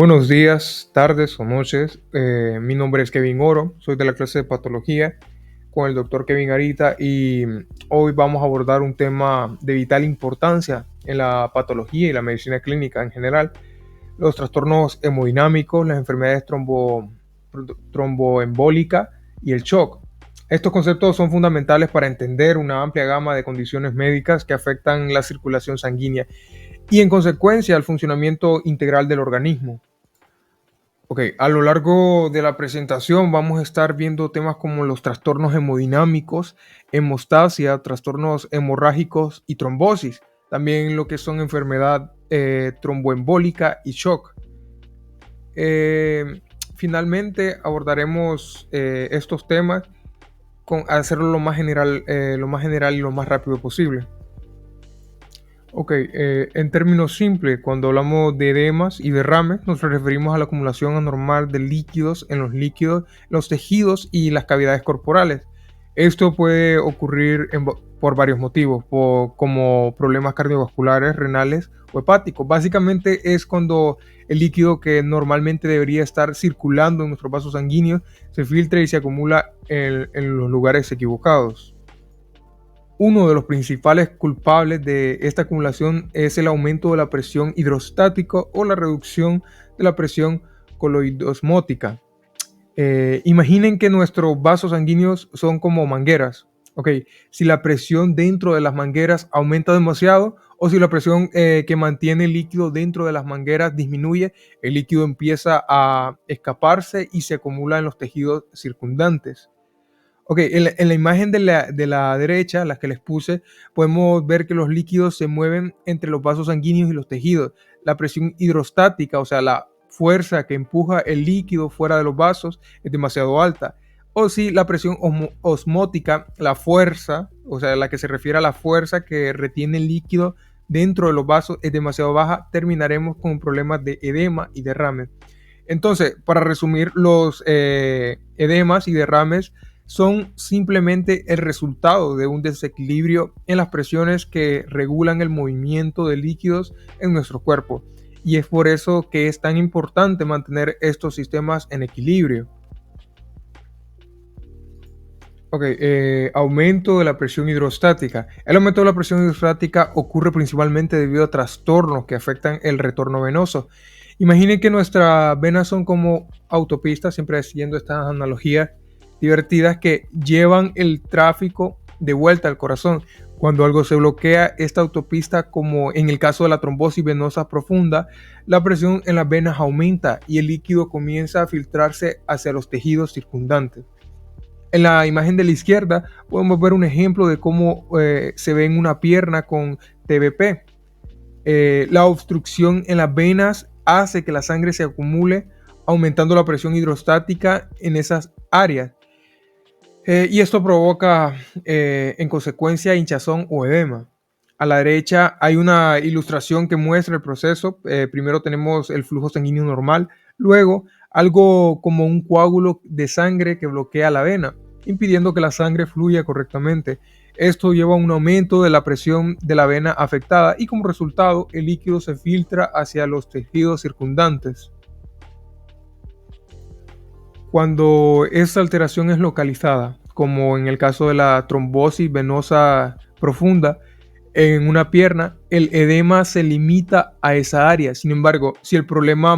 Buenos días, tardes o noches. Mi nombre es Kevin Oro, soy de la clase de patología con el doctor Kevin Arita y hoy vamos a abordar un tema de vital importancia en la patología y la medicina clínica en general, los trastornos hemodinámicos, las enfermedades tromboembólicas y el shock. Estos conceptos son fundamentales para entender una amplia gama de condiciones médicas que afectan la circulación sanguínea y en consecuencia al funcionamiento integral del organismo. Ok, a lo largo de la presentación vamos a estar viendo temas como los trastornos hemodinámicos, hemostasia, trastornos hemorrágicos y trombosis, también lo que son enfermedad tromboembólica y shock. Finalmente abordaremos estos temas con hacerlo lo más general y lo más rápido posible. Ok, en términos simples, cuando hablamos de edemas y derrames, nos referimos a la acumulación anormal de líquidos en los tejidos y las cavidades corporales. Esto puede ocurrir por varios motivos, como problemas cardiovasculares, renales o hepáticos. Básicamente es cuando el líquido que normalmente debería estar circulando en nuestros vasos sanguíneos se filtra y se acumula en los lugares equivocados. Uno de los principales culpables de esta acumulación es el aumento de la presión hidrostática o la reducción de la presión coloidosmótica. Imaginen que nuestros vasos sanguíneos son como mangueras. Okay. Si la presión dentro de las mangueras aumenta demasiado o si la presión que mantiene el líquido dentro de las mangueras disminuye, el líquido empieza a escaparse y se acumula en los tejidos circundantes. Ok, en la imagen de la derecha, las que les puse, podemos ver que los líquidos se mueven entre los vasos sanguíneos y los tejidos. La presión hidrostática, o sea, la fuerza que empuja el líquido fuera de los vasos, es demasiado alta. O si la presión osmótica, la fuerza, o sea, la que se refiere a la fuerza que retiene el líquido dentro de los vasos, es demasiado baja, terminaremos con problemas de edema y derrame. Entonces, para resumir, los edemas y derrames son simplemente el resultado de un desequilibrio en las presiones que regulan el movimiento de líquidos en nuestro cuerpo. Y es por eso que es tan importante mantener estos sistemas en equilibrio. Ok, aumento de la presión hidrostática. El aumento de la presión hidrostática ocurre principalmente debido a trastornos que afectan el retorno venoso. Imaginen que nuestras venas son como autopistas, siempre siguiendo estas analogías divertidas que llevan el tráfico de vuelta al corazón. Cuando algo se bloquea esta autopista, como en el caso de la trombosis venosa profunda, la presión en las venas aumenta y el líquido comienza a filtrarse hacia los tejidos circundantes. En la imagen de la izquierda podemos ver un ejemplo de cómo se ve en una pierna con TBP. La obstrucción en las venas hace que la sangre se acumule, aumentando la presión hidrostática en esas áreas. Y esto provoca en consecuencia hinchazón o edema. A la derecha hay una ilustración que muestra el proceso. Primero tenemos el flujo sanguíneo normal, luego algo como un coágulo de sangre que bloquea la vena, impidiendo que la sangre fluya correctamente. Esto lleva a un aumento de la presión de la vena afectada y como resultado el líquido se filtra hacia los tejidos circundantes. Cuando esta alteración es localizada, como en el caso de la trombosis venosa profunda en una pierna, el edema se limita a esa área. Sin embargo, si el problema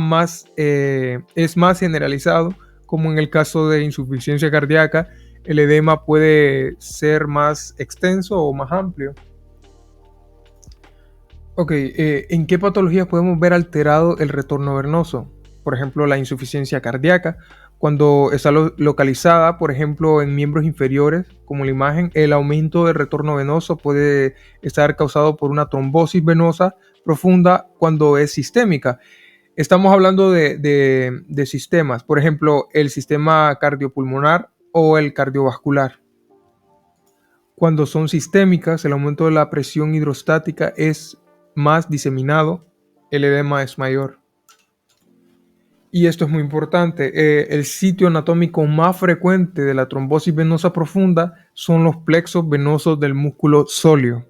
es más generalizado, como en el caso de insuficiencia cardíaca, el edema puede ser más extenso o más amplio. Ok, ¿en qué patologías podemos ver alterado el retorno venoso? Por ejemplo, la insuficiencia cardíaca, cuando está localizada, por ejemplo, en miembros inferiores, como la imagen, el aumento del retorno venoso puede estar causado por una trombosis venosa profunda cuando es sistémica. Estamos hablando de sistemas, por ejemplo, el sistema cardiopulmonar o el cardiovascular. Cuando son sistémicas, el aumento de la presión hidrostática es más diseminado, el edema es mayor. Y esto es muy importante, el sitio anatómico más frecuente de la trombosis venosa profunda son los plexos venosos del músculo sóleo.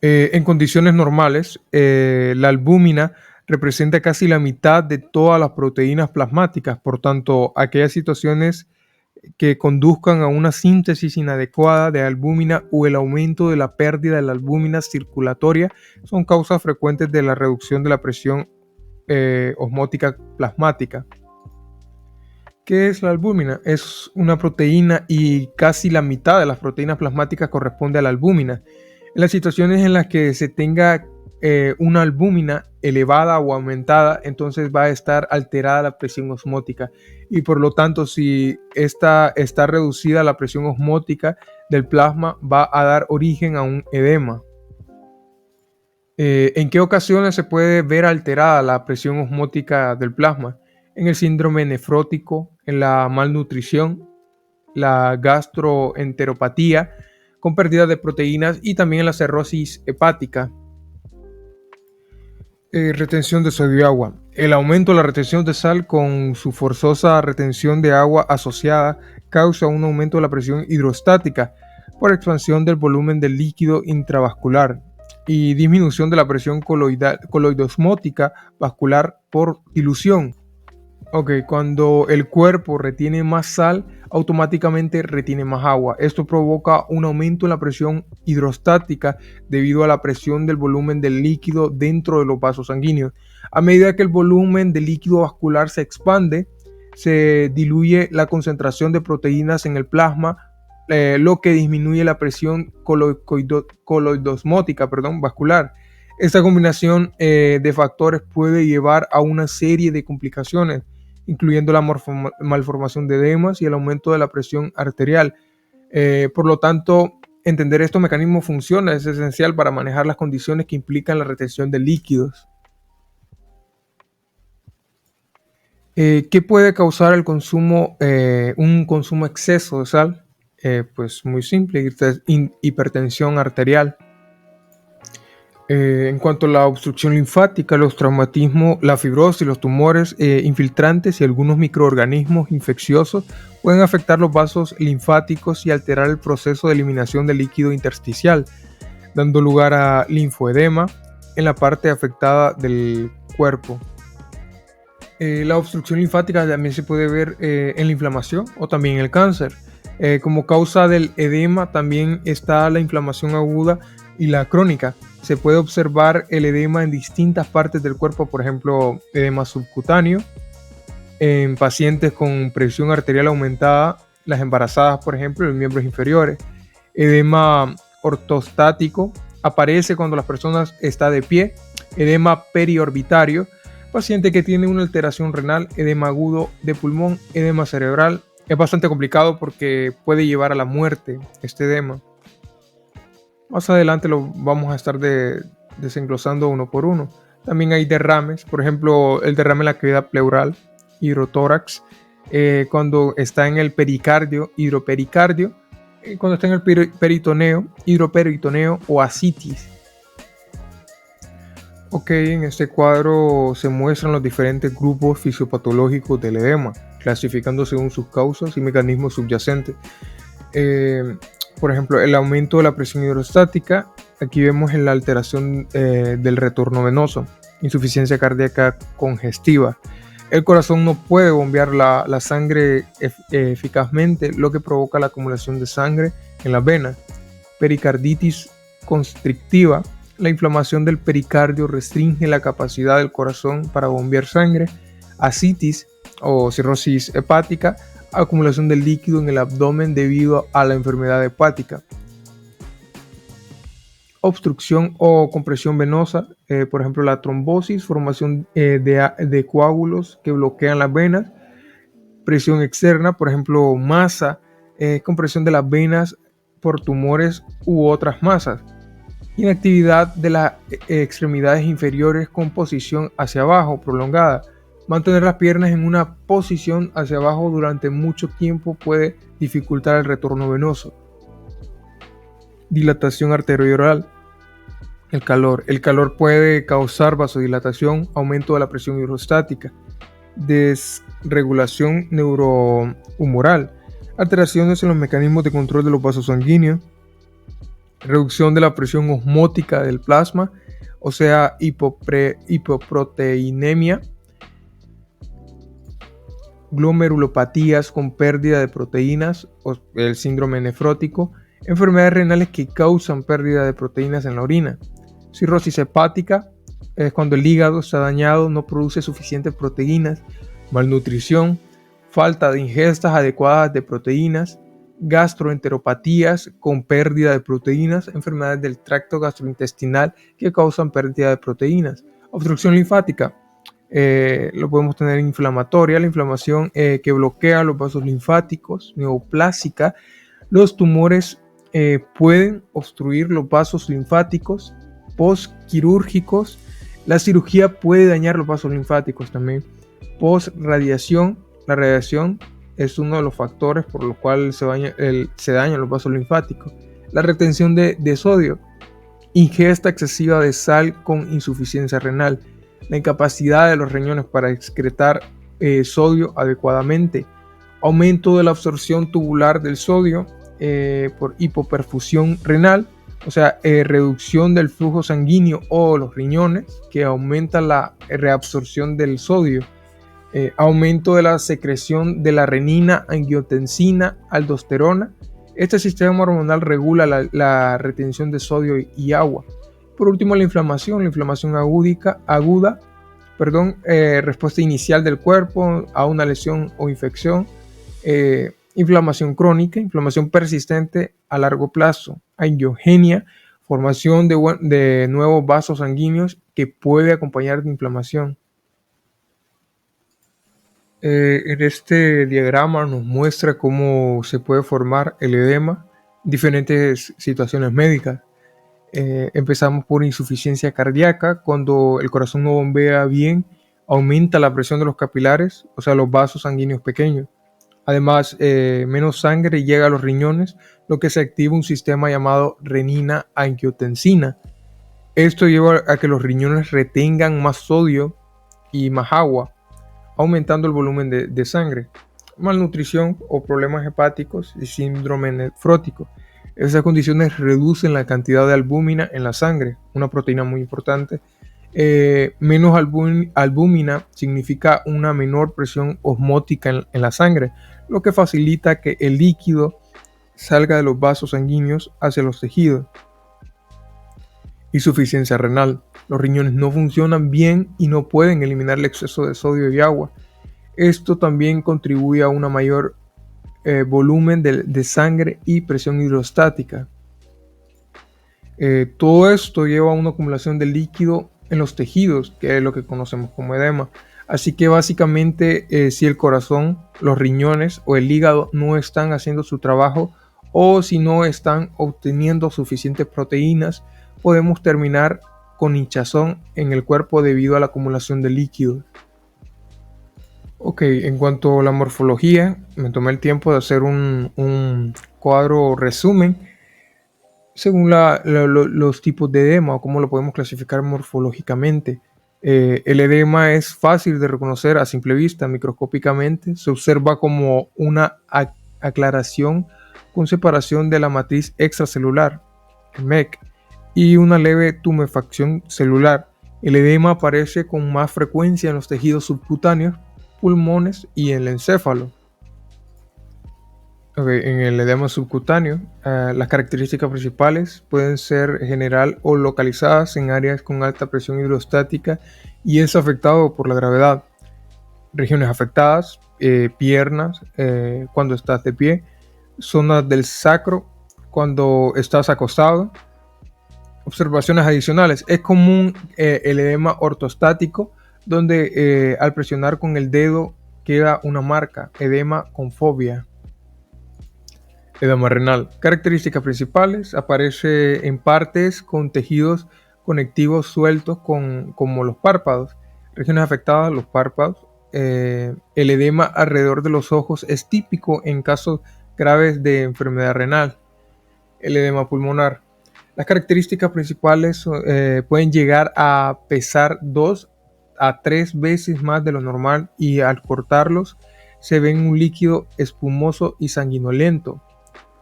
En condiciones normales, la albúmina representa casi la mitad de todas las proteínas plasmáticas. Por tanto, aquellas situaciones que conduzcan a una síntesis inadecuada de albúmina o el aumento de la pérdida de la albúmina circulatoria son causas frecuentes de la reducción de la presión osmótica plasmática. ¿Qué es la albúmina? Es una proteína y casi la mitad de las proteínas plasmáticas corresponde a la albúmina. En las situaciones en las que se tenga una albúmina elevada o aumentada, entonces va a estar alterada la presión osmótica y por lo tanto si esta está reducida la presión osmótica del plasma va a dar origen a un edema. ¿En qué ocasiones se puede ver alterada la presión osmótica del plasma? En el síndrome nefrótico, en la malnutrición, la gastroenteropatía con pérdida de proteínas y también en la cirrosis hepática. Retención de sodio y agua. El aumento de la retención de sal con su forzosa retención de agua asociada causa un aumento de la presión hidrostática por expansión del volumen del líquido intravascular y disminución de la presión coloidosmótica vascular por dilución. Cuando el cuerpo retiene más sal, automáticamente retiene más agua. Esto provoca un aumento en la presión hidrostática debido a la presión del volumen del líquido dentro de los vasos sanguíneos. A medida que el volumen del líquido vascular se expande, se diluye la concentración de proteínas en el plasma, lo que disminuye la presión coloidosmótica vascular. Esta combinación de factores puede llevar a una serie de complicaciones, incluyendo la malformación de edemas y el aumento de la presión arterial. Por lo tanto, entender estos mecanismos funciona es esencial para manejar las condiciones que implican la retención de líquidos. ¿Qué puede causar el consumo, un consumo exceso de sal? Pues muy simple, hipertensión arterial. En cuanto a la obstrucción linfática, los traumatismos, la fibrosis, los tumores infiltrantes y algunos microorganismos infecciosos pueden afectar los vasos linfáticos y alterar el proceso de eliminación del líquido intersticial, dando lugar a linfoedema en la parte afectada del cuerpo. La obstrucción linfática también se puede ver en la inflamación o también en el cáncer. Como causa del edema también está la inflamación aguda y la crónica. Se puede observar el edema en distintas partes del cuerpo, por ejemplo, edema subcutáneo, en pacientes con presión arterial aumentada, las embarazadas, por ejemplo, en miembros inferiores. Edema ortostático aparece cuando las personas están de pie. Edema periorbitario, paciente que tiene una alteración renal. Edema agudo de pulmón, edema cerebral. Es bastante complicado porque puede llevar a la muerte este edema. Más adelante lo vamos a estar desenglosando uno por uno. También hay derrames, por ejemplo, el derrame en la cavidad pleural, hidrotórax, cuando está en el pericardio, hidropericardio, cuando está en el peritoneo, hidroperitoneo o ascitis. En este cuadro se muestran los diferentes grupos fisiopatológicos del edema, clasificando según sus causas y mecanismos subyacentes. Por ejemplo, el aumento de la presión hidrostática. Aquí vemos la alteración del retorno venoso, insuficiencia cardíaca congestiva. El corazón no puede bombear la sangre eficazmente, lo que provoca la acumulación de sangre en las venas. Pericarditis constrictiva. La inflamación del pericardio restringe la capacidad del corazón para bombear sangre. Ascitis o cirrosis hepática. Acumulación de líquido en el abdomen debido a la enfermedad hepática. Obstrucción o compresión venosa, por ejemplo la trombosis, formación de coágulos que bloquean las venas. Presión externa, por ejemplo masa, compresión de las venas por tumores u otras masas. Inactividad de las extremidades inferiores con posición hacia abajo prolongada. Mantener las piernas en una posición hacia abajo durante mucho tiempo puede dificultar el retorno venoso. Dilatación arterial. El calor. El calor puede causar vasodilatación, aumento de la presión hidrostática, desregulación neurohumoral, alteraciones en los mecanismos de control de los vasos sanguíneos, reducción de la presión osmótica del plasma, o sea, hipoproteinemia, glomerulopatías con pérdida de proteínas, o el síndrome nefrótico, enfermedades renales que causan pérdida de proteínas en la orina. Cirrosis hepática es cuando el hígado está dañado, no produce suficientes proteínas, malnutrición, falta de ingestas adecuadas de proteínas, gastroenteropatías con pérdida de proteínas, enfermedades del tracto gastrointestinal que causan pérdida de proteínas, obstrucción linfática. Lo podemos tener inflamatoria, la inflamación que bloquea los vasos linfáticos, neoplásica. Los tumores pueden obstruir los vasos linfáticos postquirúrgicos. La cirugía puede dañar los vasos linfáticos también. Postradiación, la radiación es uno de los factores por los cuales se dañan los vasos linfáticos. La retención de sodio, ingesta excesiva de sal con insuficiencia renal, la incapacidad de los riñones para excretar sodio adecuadamente, aumento de la absorción tubular del sodio por hipoperfusión renal, o sea, reducción del flujo sanguíneo o los riñones, que aumenta la reabsorción del sodio, aumento de la secreción de la renina, angiotensina, aldosterona. Este sistema hormonal regula la retención de sodio y agua. Por último, la inflamación aguda, respuesta inicial del cuerpo a una lesión o infección, inflamación crónica, inflamación persistente a largo plazo, angiogenia, formación de nuevos vasos sanguíneos que puede acompañar de inflamación. En este diagrama nos muestra cómo se puede formar el edema en diferentes situaciones médicas. Empezamos por insuficiencia cardíaca, cuando el corazón no bombea bien, aumenta la presión de los capilares, o sea, los vasos sanguíneos pequeños. Además, menos sangre llega a los riñones, lo que se activa un sistema llamado renina-angiotensina. Esto lleva a que los riñones retengan más sodio y más agua, aumentando el volumen de sangre. Malnutrición o problemas hepáticos y síndrome nefrótico. Esas condiciones reducen la cantidad de albúmina en la sangre, una proteína muy importante. Menos albúmina significa una menor presión osmótica en la sangre, lo que facilita que el líquido salga de los vasos sanguíneos hacia los tejidos. Insuficiencia renal. Los riñones no funcionan bien y no pueden eliminar el exceso de sodio y agua. Esto también contribuye a una mayor volumen de sangre y presión hidrostática. Todo esto lleva a una acumulación de líquido en los tejidos, que es lo que conocemos como edema. Así que básicamente si el corazón, los riñones o el hígado no están haciendo su trabajo, o si no están obteniendo suficientes proteínas, podemos terminar con hinchazón en el cuerpo debido a la acumulación de líquidos. Ok, en cuanto a la morfología, me tomé el tiempo de hacer un cuadro resumen según los tipos de edema o cómo lo podemos clasificar morfológicamente. El edema es fácil de reconocer a simple vista, microscópicamente. Se observa como una aclaración con separación de la matriz extracelular, el MEC, y una leve tumefacción celular. El edema aparece con más frecuencia en los tejidos subcutáneos, pulmones y en el encéfalo. En el edema subcutáneo, las características principales pueden ser general o localizadas en áreas con alta presión hidrostática y es afectado por la gravedad. Regiones afectadas, piernas cuando estás de pie, zonas del sacro cuando estás acostado. Observaciones adicionales: es común el edema ortostático, donde al presionar con el dedo queda una marca, edema con fobia. Edema renal. Características principales: aparece en partes con tejidos conectivos sueltos como los párpados. Regiones afectadas: los párpados. El edema alrededor de los ojos es típico en casos graves de enfermedad renal. El edema pulmonar. Las características principales pueden llegar a pesar 2 a 3 veces más de lo normal y al cortarlos se ven un líquido espumoso y sanguinolento.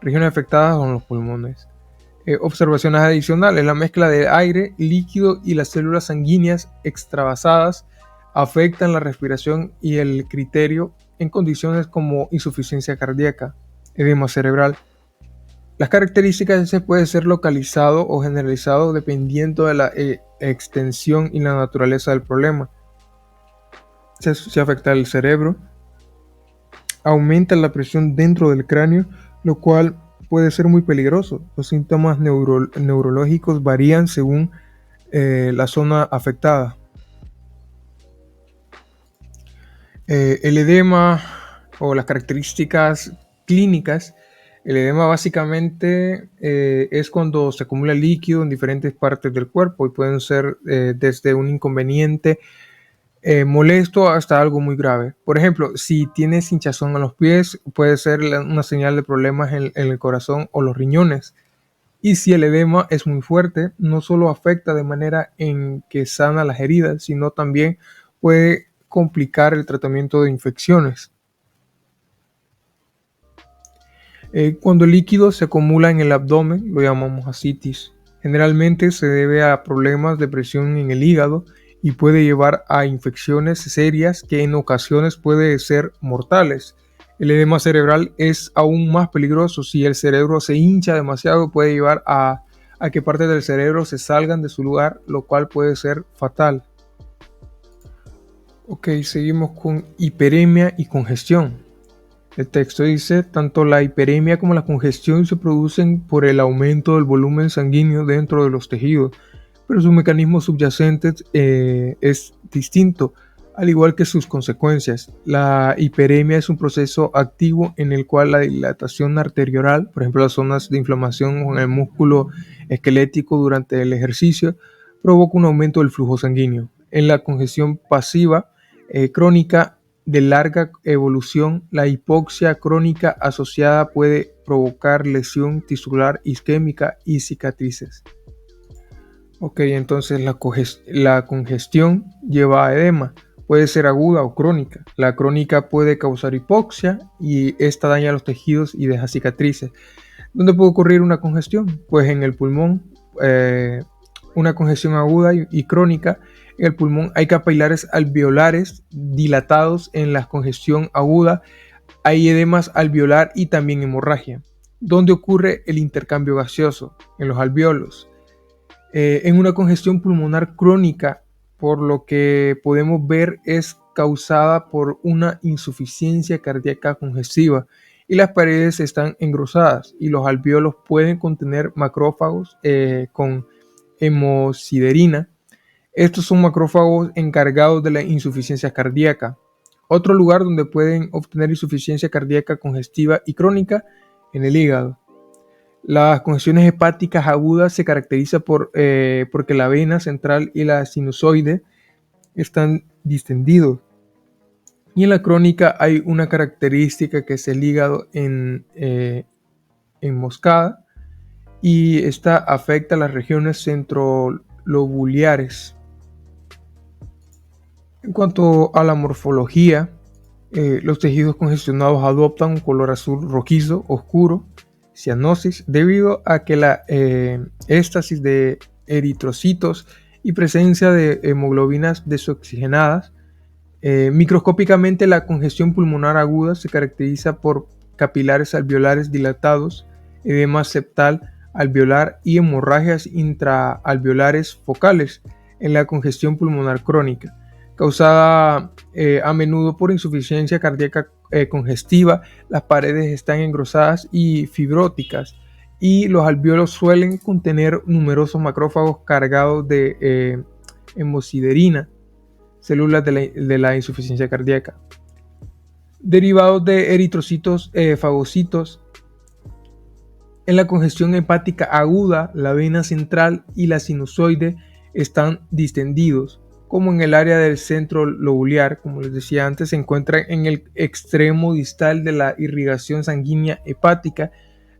Regiones afectadas son los pulmones. Observaciones adicionales: la mezcla de aire, líquido y las células sanguíneas extravasadas afectan la respiración y el criterio en condiciones como insuficiencia cardíaca, edema cerebral. Las características de ese puede ser localizado o generalizado dependiendo de la extensión y la naturaleza del problema. Se afecta el cerebro, aumenta la presión dentro del cráneo, lo cual puede ser muy peligroso. Los síntomas neurológicos varían según la zona afectada. El edema o las características clínicas. El edema básicamente es cuando se acumula líquido en diferentes partes del cuerpo y pueden ser desde un inconveniente molesto hasta algo muy grave. Por ejemplo, si tienes hinchazón en los pies, puede ser una señal de problemas en el corazón o los riñones. Y si el edema es muy fuerte, no solo afecta de manera en que sana las heridas, sino también puede complicar el tratamiento de infecciones. Cuando el líquido se acumula en el abdomen, lo llamamos ascitis. Generalmente se debe a problemas de presión en el hígado y puede llevar a infecciones serias que en ocasiones pueden ser mortales. El edema cerebral es aún más peligroso. Si el cerebro se hincha demasiado, puede llevar a que partes del cerebro se salgan de su lugar, lo cual puede ser fatal. Ok, seguimos con hiperemia y congestión. El texto dice: tanto la hiperemia como la congestión se producen por el aumento del volumen sanguíneo dentro de los tejidos, pero su mecanismo subyacente es distinto, al igual que sus consecuencias. La hiperemia es un proceso activo en el cual la dilatación arterial, por ejemplo las zonas de inflamación en el músculo esquelético durante el ejercicio, provoca un aumento del flujo sanguíneo. En la congestión pasiva crónica de larga evolución, la hipoxia crónica asociada puede provocar lesión tisular isquémica y cicatrices. Ok, entonces la congestión lleva a edema. Puede ser aguda o crónica. La crónica puede causar hipoxia y esta daña los tejidos y deja cicatrices. ¿Dónde puede ocurrir una congestión? Pues en el pulmón, una congestión aguda y crónica. En el pulmón hay capilares alveolares dilatados. En la congestión aguda hay edemas alveolar y también hemorragia. ¿Dónde ocurre el intercambio gaseoso? En los alveolos. En una congestión pulmonar crónica, por lo que podemos ver, es causada por una insuficiencia cardíaca congestiva y las paredes están engrosadas y los alveolos pueden contener macrófagos con hemosiderina. Estos son macrófagos encargados de la insuficiencia cardíaca. Otro lugar donde pueden obtener insuficiencia cardíaca congestiva y crónica, en el hígado. Las congestiones hepáticas agudas se caracterizan porque la vena central y la sinusoide están distendidos. Y en la crónica hay una característica que es el hígado enmoscada y esta afecta las regiones centrolobulares. En cuanto a la morfología, los tejidos congestionados adoptan un color azul rojizo oscuro, cianosis, debido a que la éstasis de eritrocitos y presencia de hemoglobinas desoxigenadas. Microscópicamente, la congestión pulmonar aguda se caracteriza por capilares alveolares dilatados, edema septal alveolar y hemorragias intraalveolares focales. En la congestión pulmonar crónica, causada a menudo por insuficiencia cardíaca congestiva, las paredes están engrosadas y fibróticas y los alveolos suelen contener numerosos macrófagos cargados de hemosiderina, células de la insuficiencia cardíaca. Derivados de eritrocitos fagocitos. En la congestión hepática aguda, la vena central y la sinusoide están distendidos, como en el área del centro lobular, como les decía antes, se encuentra en el extremo distal de la irrigación sanguínea hepática.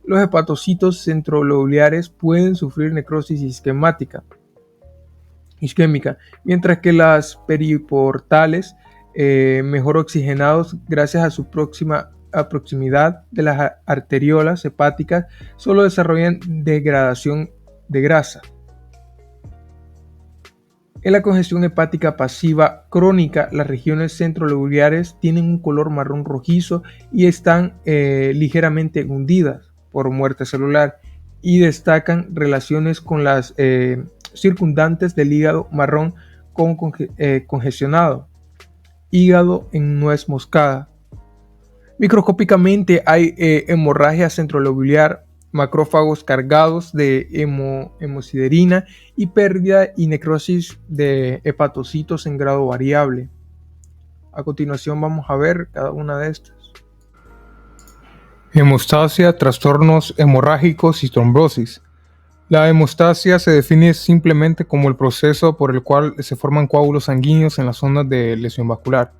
Los hepatocitos centrolobulares pueden sufrir necrosis isquémica, mientras que las periportales, mejor oxigenados gracias a su próxima a proximidad de las arteriolas hepáticas solo desarrollan degradación de grasa. En la congestión hepática pasiva crónica, las regiones centrolobulares tienen un color marrón rojizo y están ligeramente hundidas por muerte celular y destacan relaciones con las circundantes del hígado marrón congestionado, hígado en nuez moscada. Microscópicamente hay hemorragia centrolobular, macrófagos cargados de hemosiderina y pérdida y necrosis de hepatocitos en grado variable. A continuación vamos a ver cada una de estas. Hemostasia, trastornos hemorrágicos y trombosis. La hemostasia se define simplemente como el proceso por el cual se forman coágulos sanguíneos en las zonas de lesión vascular.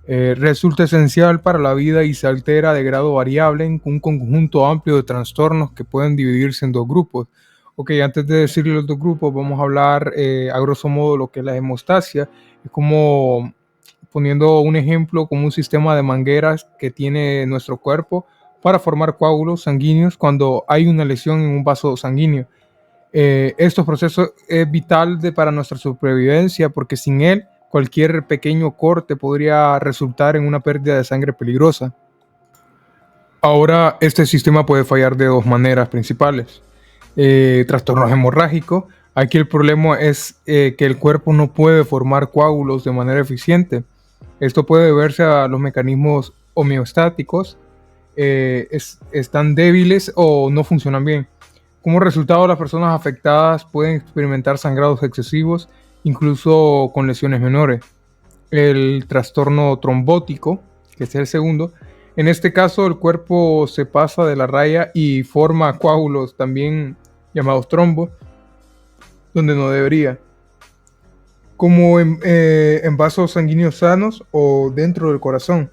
Resulta esencial para la vida y se altera de grado variable en un conjunto amplio de trastornos que pueden dividirse en dos grupos. Ok, antes de decirle los dos grupos, vamos a hablar a grosso modo lo que es la hemostasia. Es como, poniendo un ejemplo, como un sistema de mangueras que tiene nuestro cuerpo para formar coágulos sanguíneos cuando hay una lesión en un vaso sanguíneo. Estos procesos es vital para nuestra supervivencia porque sin él cualquier pequeño corte podría resultar en una pérdida de sangre peligrosa. Ahora, este sistema puede fallar de dos maneras principales. Trastornos hemorrágicos. Aquí el problema es que el cuerpo no puede formar coágulos de manera eficiente. Esto puede deberse a los mecanismos homeostáticos, están débiles o no funcionan bien. Como resultado, las personas afectadas pueden experimentar sangrados excesivos, incluso con lesiones menores. El trastorno trombótico, que es el segundo, en este caso el cuerpo se pasa de la raya y forma coágulos también llamados trombos, donde no debería, como en vasos sanguíneos sanos o dentro del corazón.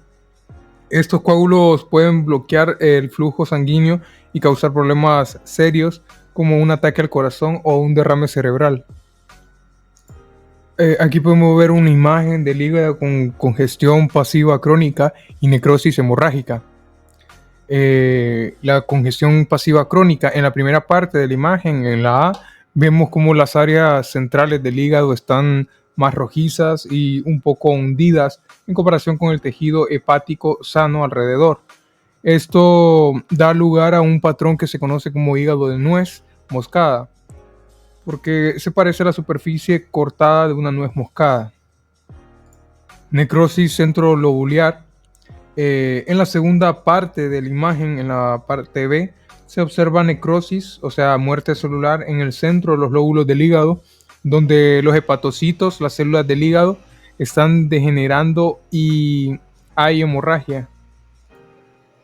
Estos coágulos pueden bloquear el flujo sanguíneo y causar problemas serios como un ataque al corazón o un derrame cerebral. Aquí podemos ver una imagen del hígado con congestión pasiva crónica y necrosis hemorrágica. La congestión pasiva crónica, en la primera parte de la imagen, en la A, vemos como las áreas centrales del hígado están más rojizas y un poco hundidas en comparación con el tejido hepático sano alrededor. Esto da lugar a un patrón que se conoce como hígado de nuez moscada, porque se parece a la superficie cortada de una nuez moscada. Necrosis centrolobular. En la segunda parte de la imagen, en la parte B, se observa necrosis, o sea, muerte celular en el centro de los lóbulos del hígado, donde los hepatocitos, las células del hígado, están degenerando y hay hemorragia.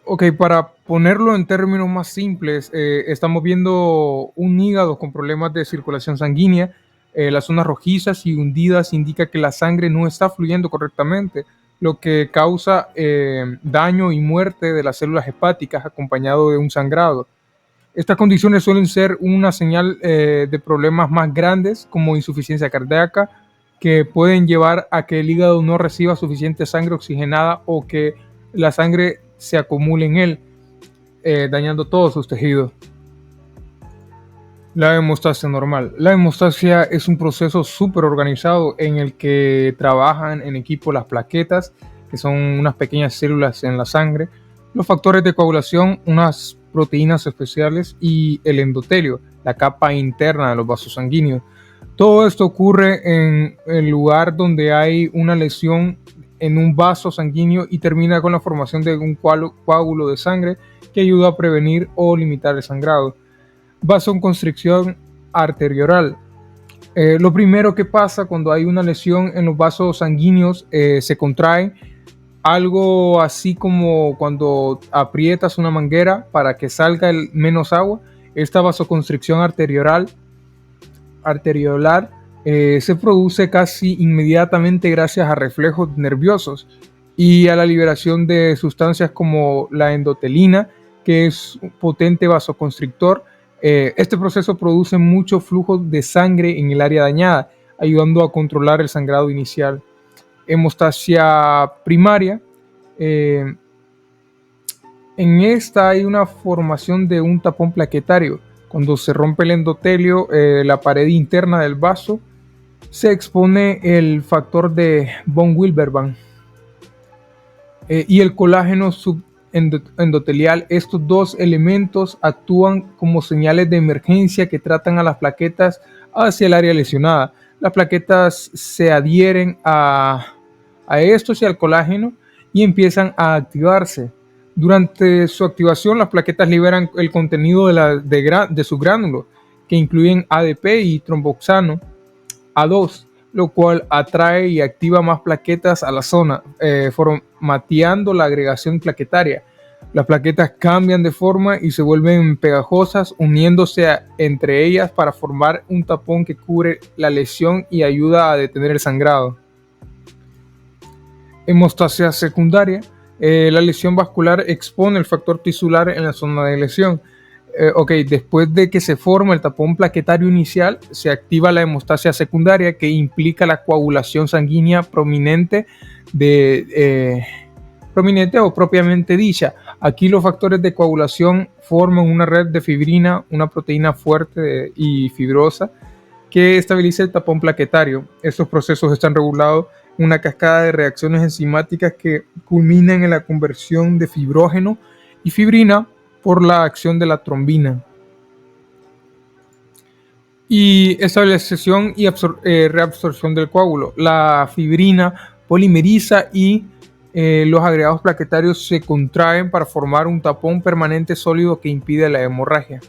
Ok, para ponerlo en términos más simples, estamos viendo un hígado con problemas de circulación sanguínea. Las zonas rojizas y hundidas indican que la sangre no está fluyendo correctamente, lo que causa daño y muerte de las células hepáticas acompañado de un sangrado. Estas condiciones suelen ser una señal de problemas más grandes como insuficiencia cardíaca, que pueden llevar a que el hígado no reciba suficiente sangre oxigenada o que la sangre se acumule en él, dañando todos sus tejidos. La hemostasia normal. La hemostasia es un proceso súper organizado en el que trabajan en equipo las plaquetas, que son unas pequeñas células en la sangre, los factores de coagulación, unas proteínas especiales y el endotelio, la capa interna de los vasos sanguíneos. Todo esto ocurre en el lugar donde hay una lesión en un vaso sanguíneo y termina con la formación de un coágulo de sangre que ayuda a prevenir o limitar el sangrado. Vasoconstricción arterioral. Lo primero que pasa cuando hay una lesión en los vasos sanguíneos, se contraen, algo así como cuando aprietas una manguera para que salga menos agua. Esta vasoconstricción arteriolar se produce casi inmediatamente gracias a reflejos nerviosos y a la liberación de sustancias como la endotelina, que es un potente vasoconstrictor. Este proceso produce mucho flujo de sangre en el área dañada, ayudando a controlar el sangrado inicial. Hemostasia primaria. En esta hay una formación de un tapón plaquetario. Cuando se rompe el endotelio, la pared interna del vaso, se expone el factor de von Willebrand y el colágeno subendotelial. Estos dos elementos actúan como señales de emergencia que tratan a las plaquetas hacia el área lesionada. Las plaquetas se adhieren a estos y al colágeno y empiezan a activarse. Durante su activación, las plaquetas liberan el contenido de su gránulo, que incluyen ADP y tromboxano A2, lo cual atrae y activa más plaquetas a la zona, formateando la agregación plaquetaria. Las plaquetas cambian de forma y se vuelven pegajosas, uniéndose entre ellas para formar un tapón que cubre la lesión y ayuda a detener el sangrado. Hemostasia secundaria. La lesión vascular expone el factor tisular en la zona de lesión. Después de que se forma el tapón plaquetario inicial, se activa la hemostasia secundaria, que implica la coagulación sanguínea prominente o propiamente dicha. Aquí los factores de coagulación forman una red de fibrina, una proteína fuerte y fibrosa que estabiliza el tapón plaquetario. Estos procesos están regulados en una cascada de reacciones enzimáticas que culminan en la conversión de fibrógeno y fibrina por la acción de la trombina. Y estabilización y reabsorción del coágulo. La fibrina polimeriza y los agregados plaquetarios se contraen para formar un tapón permanente sólido que impide la hemorragia.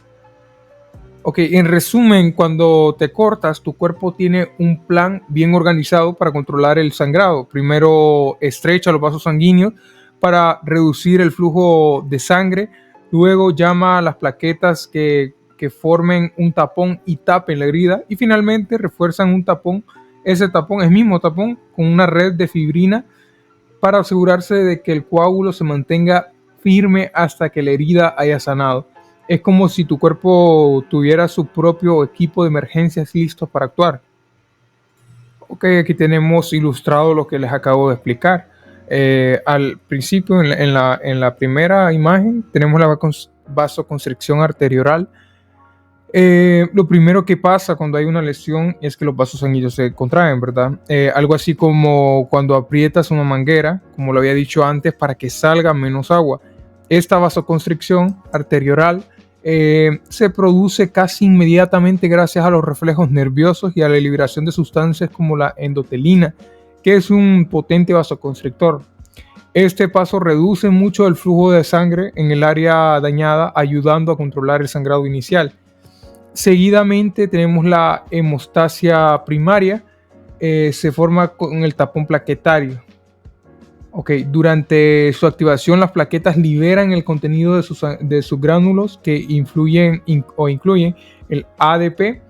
En resumen, cuando te cortas, tu cuerpo tiene un plan bien organizado para controlar el sangrado. Primero estrecha los vasos sanguíneos para reducir el flujo de sangre. Luego llama a las plaquetas que formen un tapón y tapen la herida. Y finalmente refuerzan un tapón, el mismo tapón, con una red de fibrina para asegurarse de que el coágulo se mantenga firme hasta que la herida haya sanado. Es como si tu cuerpo tuviera su propio equipo de emergencias listos para actuar. Aquí tenemos ilustrado lo que les acabo de explicar. Al principio, en la primera imagen, tenemos la vasoconstricción arterial. Lo primero que pasa cuando hay una lesión es que los vasos sanguíneos se contraen, ¿verdad? Algo así como cuando aprietas una manguera, como lo había dicho antes, para que salga menos agua. Esta vasoconstricción arterial se produce casi inmediatamente gracias a los reflejos nerviosos y a la liberación de sustancias como la endotelina, que es un potente vasoconstrictor. Este paso reduce mucho el flujo de sangre en el área dañada, ayudando a controlar el sangrado inicial. Seguidamente tenemos la hemostasia primaria, se forma con el tapón plaquetario. Durante su activación, las plaquetas liberan el contenido de sus gránulos que incluyen el ADP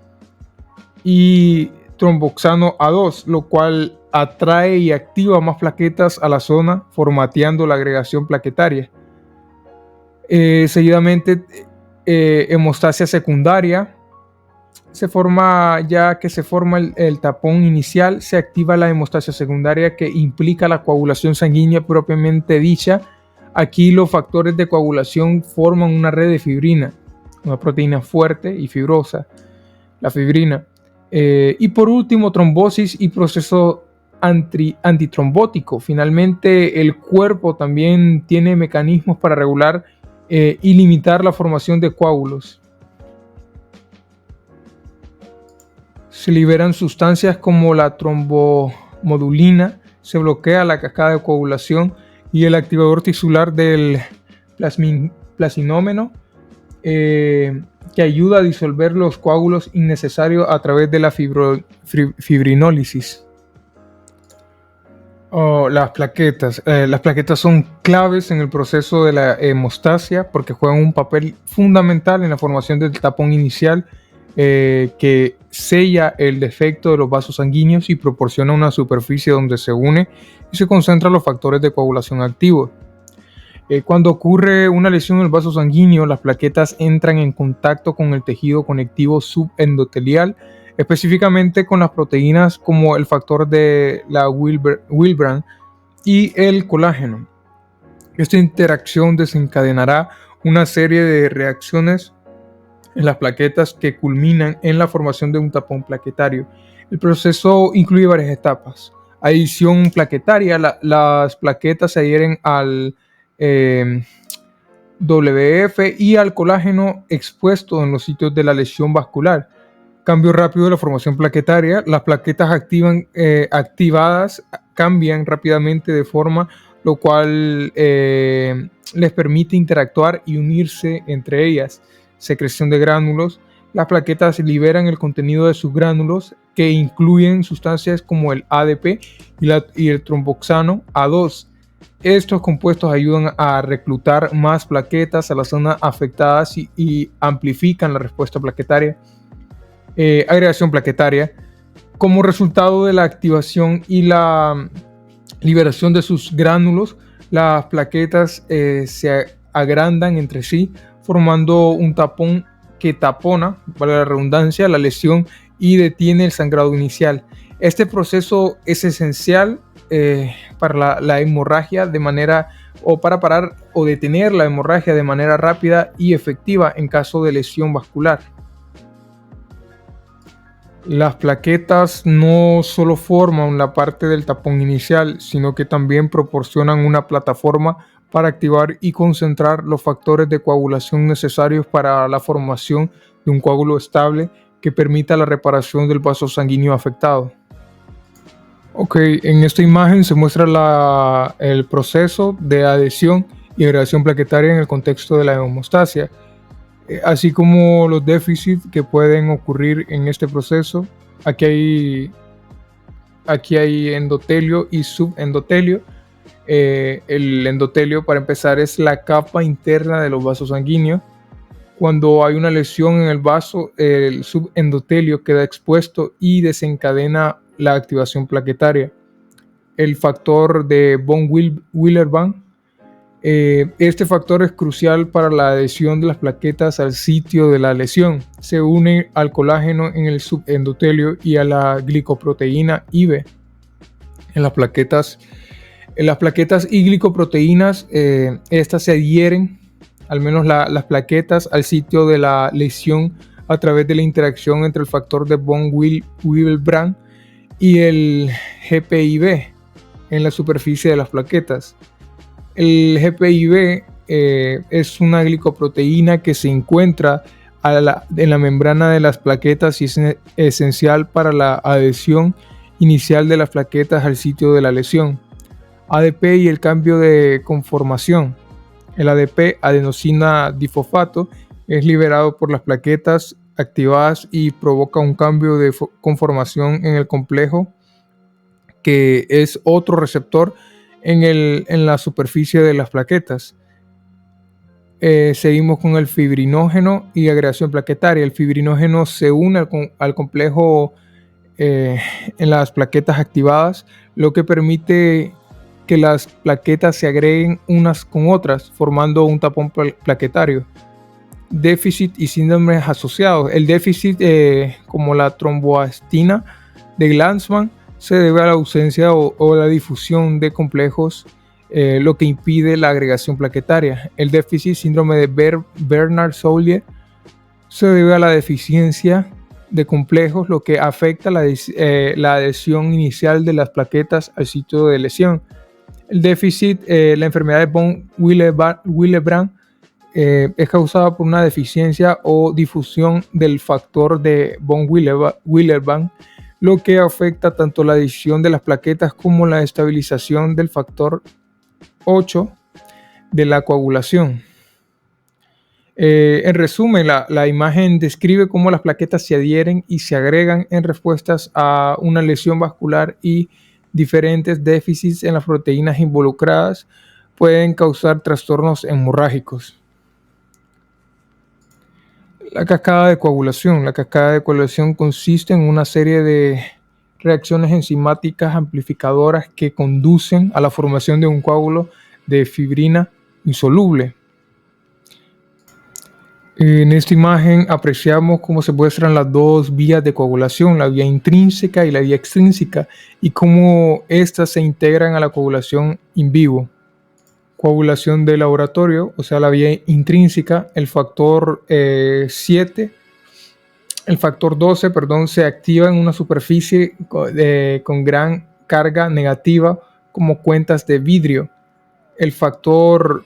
y tromboxano A2, lo cual atrae y activa más plaquetas a la zona, formateando la agregación plaquetaria. Seguidamente, hemostasia secundaria. Se forma el tapón inicial, se activa la hemostasia secundaria, que implica la coagulación sanguínea propiamente dicha. Aquí los factores de coagulación forman una red de fibrina, una proteína fuerte y fibrosa, la fibrina. Y por último, trombosis y proceso antitrombótico. Finalmente, el cuerpo también tiene mecanismos para regular y limitar la formación de coágulos. Se liberan sustancias como la trombomodulina, se bloquea la cascada de coagulación y el activador tisular del plasminómeno, que ayuda a disolver los coágulos innecesarios a través de la fibrinólisis. Las plaquetas. Las plaquetas son claves en el proceso de la hemostasia porque juegan un papel fundamental en la formación del tapón inicial, que sella el defecto de los vasos sanguíneos y proporciona una superficie donde se une y se concentran los factores de coagulación activos. Cuando ocurre una lesión en el vaso sanguíneo, las plaquetas entran en contacto con el tejido conectivo subendotelial, específicamente con las proteínas como el factor de la Willebrand y el colágeno. Esta interacción desencadenará una serie de reacciones en las plaquetas que culminan en la formación de un tapón plaquetario. El proceso incluye varias etapas. Adición plaquetaria, las plaquetas se adhieren al WF y al colágeno expuesto en los sitios de la lesión vascular. Cambio rápido de la formación plaquetaria. Las plaquetas activadas cambian rápidamente de forma, lo cual les permite interactuar y unirse entre ellas. Secreción de gránulos. Las plaquetas liberan el contenido de sus gránulos, que incluyen sustancias como el ADP y el tromboxano A2. Estos compuestos ayudan a reclutar más plaquetas a las zonas afectadas y amplifican la respuesta plaquetaria. Agregación plaquetaria. Como resultado de la activación y la liberación de sus gránulos, las plaquetas se agrandan entre sí, formando un tapón que tapona, vale la redundancia, la lesión y detiene el sangrado inicial. Este proceso es esencial para la hemorragia para parar o detener la hemorragia de manera rápida y efectiva en caso de lesión vascular. Las plaquetas no solo forman la parte del tapón inicial, sino que también proporcionan una plataforma para activar y concentrar los factores de coagulación necesarios para la formación de un coágulo estable que permita la reparación del vaso sanguíneo afectado. Ok, en esta imagen se muestra el proceso de adhesión y agregación plaquetaria en el contexto de la hemostasia, así como los déficits que pueden ocurrir en este proceso. Aquí hay endotelio y subendotelio. El endotelio, para empezar, es la capa interna de los vasos sanguíneos. Cuando hay una lesión en el vaso, el subendotelio queda expuesto y desencadena la activación plaquetaria. El factor de von Willebrand. Este factor es crucial para la adhesión de las plaquetas al sitio de la lesión. Se une al colágeno en el subendotelio y a la glicoproteína IB. En las plaquetas y glicoproteínas, estas se adhieren, al menos las plaquetas, al sitio de la lesión a través de la interacción entre el factor de von Willebrand y el GPIB en la superficie de las plaquetas. El GPIB es una glicoproteína que se encuentra en la membrana de las plaquetas y es esencial para la adhesión inicial de las plaquetas al sitio de la lesión. ADP y el cambio de conformación. El ADP, adenosina difosfato, es liberado por las plaquetas activadas y provoca un cambio de conformación en el complejo, que es otro receptor en la superficie de las plaquetas. Seguimos con el fibrinógeno y agregación plaquetaria. El fibrinógeno se une al complejo en las plaquetas activadas, lo que permite que las plaquetas se agreguen unas con otras, formando un tapón plaquetario. Déficit y síndromes asociados. El déficit, como la tromboastina de Glanzmann, se debe a la ausencia o la difusión de complejos, lo que impide la agregación plaquetaria. El déficit, síndrome de Bernard-Soulier, se debe a la deficiencia de complejos, lo que afecta la adhesión inicial de las plaquetas al sitio de lesión. El déficit, la enfermedad de von Willebrand, es causada por una deficiencia o difusión del factor de von Willebrand, lo que afecta tanto la adhesión de las plaquetas como la estabilización del factor 8 de la coagulación. En resumen, la imagen describe cómo las plaquetas se adhieren y se agregan en respuestas a una lesión vascular, y diferentes déficits en las proteínas involucradas pueden causar trastornos hemorrágicos. La cascada de coagulación. La cascada de coagulación consiste en una serie de reacciones enzimáticas amplificadoras que conducen a la formación de un coágulo de fibrina insoluble. En esta imagen apreciamos cómo se muestran las dos vías de coagulación, la vía intrínseca y la vía extrínseca, y cómo éstas se integran a la coagulación in vivo. coagulación de laboratorio, o sea, la vía intrínseca, el factor 7, el factor 12, perdón, se activa en una superficie con gran carga negativa como cuentas de vidrio. El factor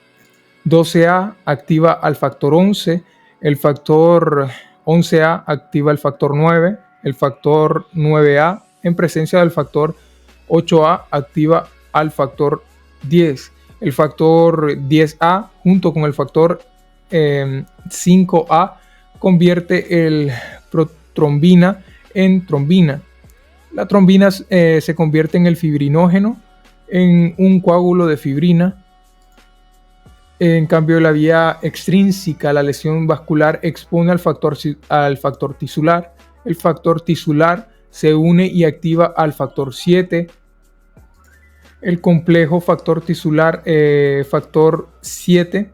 12A activa al factor 11, el factor 11A activa el factor 9, el factor 9A en presencia del factor 8A activa al factor 10. El factor 10A junto con el factor 5A convierte el protrombina en trombina. La trombina se convierte en el fibrinógeno en un coágulo de fibrina. En cambio, la vía extrínseca, la lesión vascular, expone al factor tisular. El factor tisular se une y activa al factor 7. El complejo factor tisular, factor 7,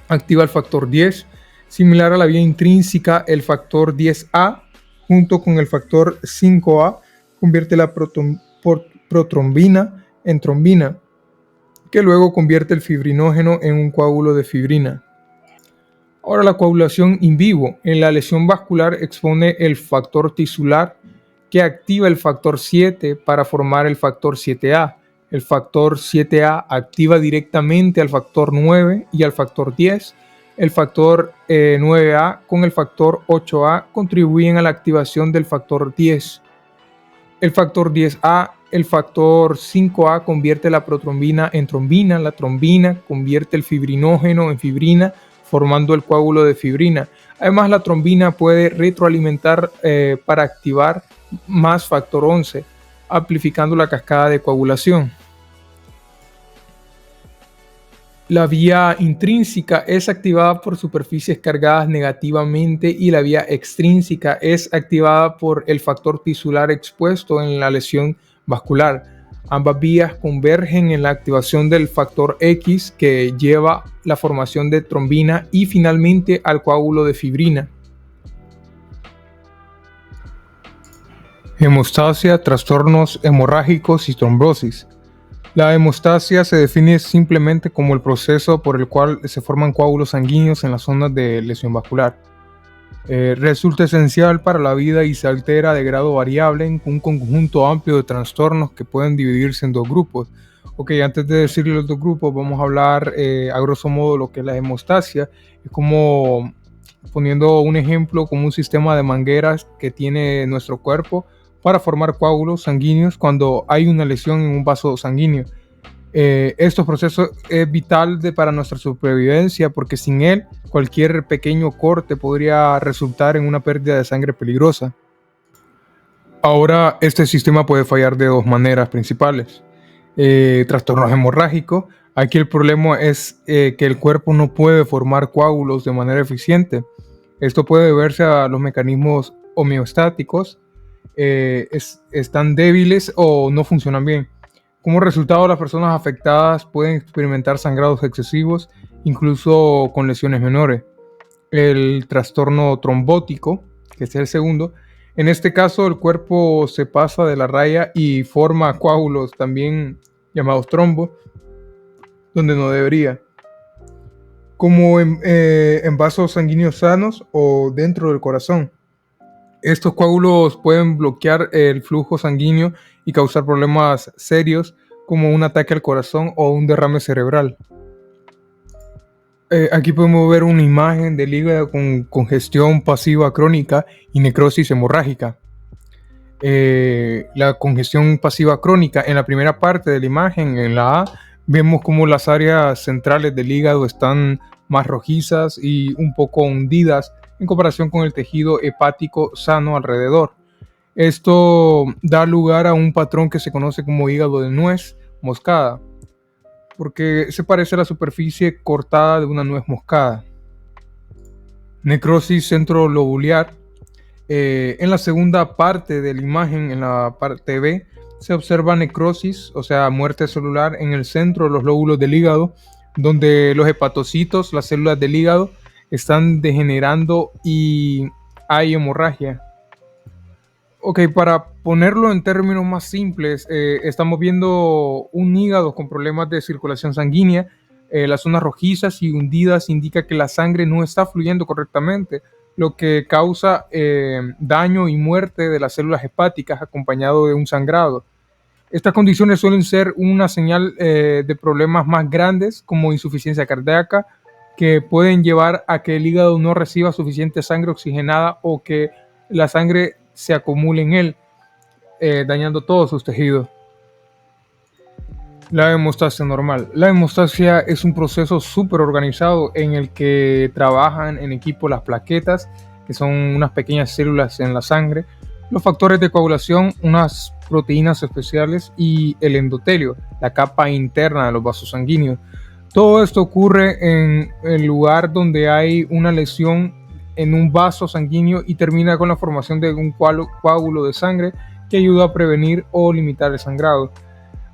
activa el factor 10. Similar a la vía intrínseca, el factor 10A junto con el factor 5A convierte la protrombina en trombina, que luego convierte el fibrinógeno en un coágulo de fibrina. Ahora, la coagulación in vivo. En la lesión vascular expone el factor tisular que activa el factor 7 para formar el factor 7A. El factor 7A activa directamente al factor 9 y al factor 10. El factor 9A con el factor 8A contribuyen a la activación del factor 10. El factor 10A, el factor 5A convierte la protrombina en trombina, la trombina convierte el fibrinógeno en fibrina, formando el coágulo de fibrina. Además, la trombina puede retroalimentar para activar más factor 11, amplificando la cascada de coagulación. La vía intrínseca es activada por superficies cargadas negativamente y la vía extrínseca es activada por el factor tisular expuesto en la lesión vascular. Ambas vías convergen en la activación del factor X que lleva la formación de trombina y finalmente al coágulo de fibrina. Hemostasia, trastornos hemorrágicos y trombosis. La hemostasia se define simplemente como el proceso por el cual se forman coágulos sanguíneos en las zonas de lesión vascular. Resulta esencial para la vida y se altera de grado variable en un conjunto amplio de trastornos que pueden dividirse en dos grupos. Ok, antes de decir los dos grupos, vamos a hablar a grosso modo lo que es la hemostasia. Es como, poniendo un ejemplo, como un sistema de mangueras que tiene nuestro cuerpo para formar coágulos sanguíneos cuando hay una lesión en un vaso sanguíneo. Estos procesos es vital para nuestra supervivencia porque sin él cualquier pequeño corte podría resultar en una pérdida de sangre peligrosa. Ahora, este sistema puede fallar de dos maneras principales. Trastornos hemorrágicos. Aquí el problema es que el cuerpo no puede formar coágulos de manera eficiente. Esto puede deberse a los mecanismos homeostáticos. Están débiles o no funcionan bien. Como resultado, las personas afectadas pueden experimentar sangrados excesivos, incluso con lesiones menores. El trastorno trombótico, que es el segundo, en este caso el cuerpo se pasa de la raya y forma coágulos también llamados trombos, donde no debería. Como en vasos sanguíneos sanos o dentro del corazón. Estos coágulos pueden bloquear el flujo sanguíneo y causar problemas serios como un ataque al corazón o un derrame cerebral. Aquí podemos ver una imagen del hígado con congestión pasiva crónica y necrosis hemorrágica. La congestión pasiva crónica, en la primera parte de la imagen, en la A, vemos como las áreas centrales del hígado están más rojizas y un poco hundidas en comparación con el tejido hepático sano alrededor. Esto da lugar a un patrón que se conoce como hígado de nuez moscada, porque se parece a la superficie cortada de una nuez moscada. Necrosis centrolobular. En la segunda parte de la imagen, en la parte B, se observa necrosis, o sea, muerte celular en el centro de los lóbulos del hígado, donde los hepatocitos, las células del hígado, están degenerando y hay hemorragia. Ok, para ponerlo en términos más simples, estamos viendo un hígado con problemas de circulación sanguínea, Las zonas rojizas y hundidas indica que la sangre no está fluyendo correctamente, lo que causa daño y muerte de las células hepáticas acompañado de un sangrado. Estas condiciones suelen ser una señal de problemas más grandes como insuficiencia cardíaca, que pueden llevar a que el hígado no reciba suficiente sangre oxigenada o que la sangre se acumule en él, dañando todos sus tejidos. La hemostasia normal. La hemostasia es un proceso súper organizado en el que trabajan en equipo las plaquetas, que son unas pequeñas células en la sangre, los factores de coagulación, unas proteínas especiales y el endotelio, la capa interna de los vasos sanguíneos. Todo esto ocurre en el lugar donde hay una lesión en un vaso sanguíneo y termina con la formación de un coágulo de sangre que ayuda a prevenir o limitar el sangrado.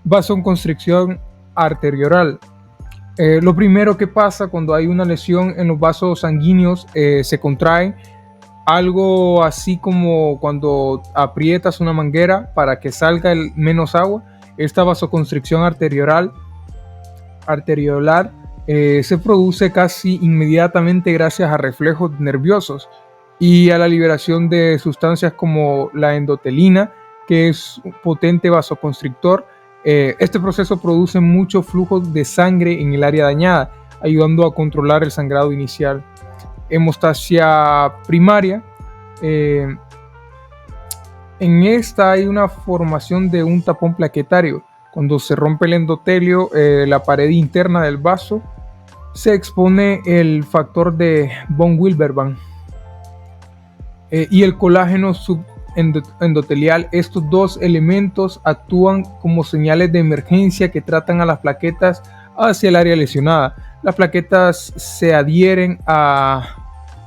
Vasoconstricción arterial. Lo primero que pasa cuando hay una lesión en los vasos sanguíneos, se contraen, algo así como cuando aprietas una manguera para que salga menos agua. Esta vasoconstricción arteriolar se produce casi inmediatamente gracias a reflejos nerviosos y a la liberación de sustancias como la endotelina, que es un potente vasoconstrictor. Este proceso produce mucho flujo de sangre en el área dañada, ayudando a controlar el sangrado inicial. Hemostasia primaria. En esta hay una formación de un tapón plaquetario. Cuando se rompe el endotelio, la pared interna del vaso, se expone el factor de von Willebrand y el colágeno endotelial. Estos dos elementos actúan como señales de emergencia que tratan a las plaquetas hacia el área lesionada. Las plaquetas se adhieren a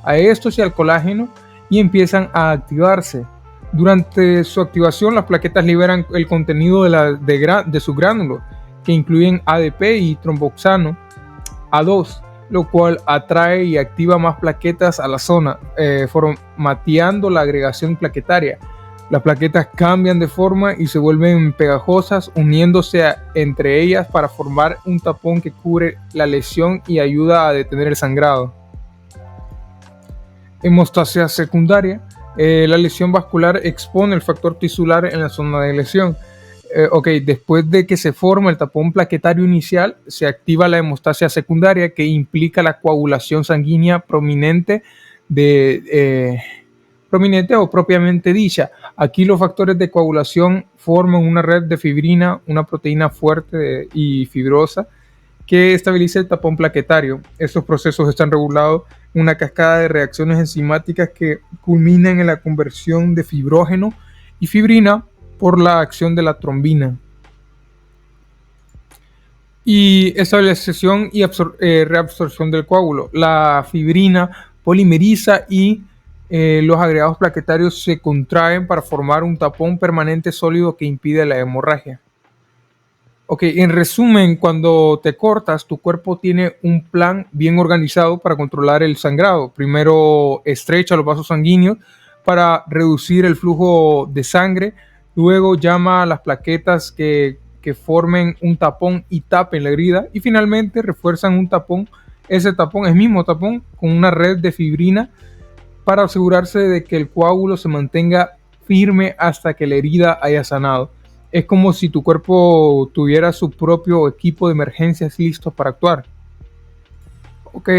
estos y al colágeno y empiezan a activarse. Durante su activación, las plaquetas liberan el contenido de su gránulo, que incluyen ADP y tromboxano A2, lo cual atrae y activa más plaquetas a la zona, formateando la agregación plaquetaria. Las plaquetas cambian de forma y se vuelven pegajosas, uniéndose entre ellas para formar un tapón que cubre la lesión y ayuda a detener el sangrado. Hemostasia secundaria. La lesión vascular expone el factor tisular en la zona de lesión. Después de que se forma el tapón plaquetario inicial, se activa la hemostasia secundaria, que implica la coagulación sanguínea prominente o propiamente dicha. Aquí los factores de coagulación forman una red de fibrina, una proteína fuerte y fibrosa que estabiliza el tapón plaquetario. Estos procesos están regulados en una cascada de reacciones enzimáticas que culminan en la conversión de fibrógeno y fibrina por la acción de la trombina. Y estabilización y reabsorción del coágulo. La fibrina polimeriza y los agregados plaquetarios se contraen para formar un tapón permanente sólido que impide la hemorragia. En resumen, cuando te cortas, tu cuerpo tiene un plan bien organizado para controlar el sangrado. Primero estrecha los vasos sanguíneos para reducir el flujo de sangre. Luego llama a las plaquetas que formen un tapón y tapen la herida. Y finalmente refuerzan un tapón, el mismo tapón, con una red de fibrina para asegurarse de que el coágulo se mantenga firme hasta que la herida haya sanado. Es como si tu cuerpo tuviera su propio equipo de emergencias listos para actuar.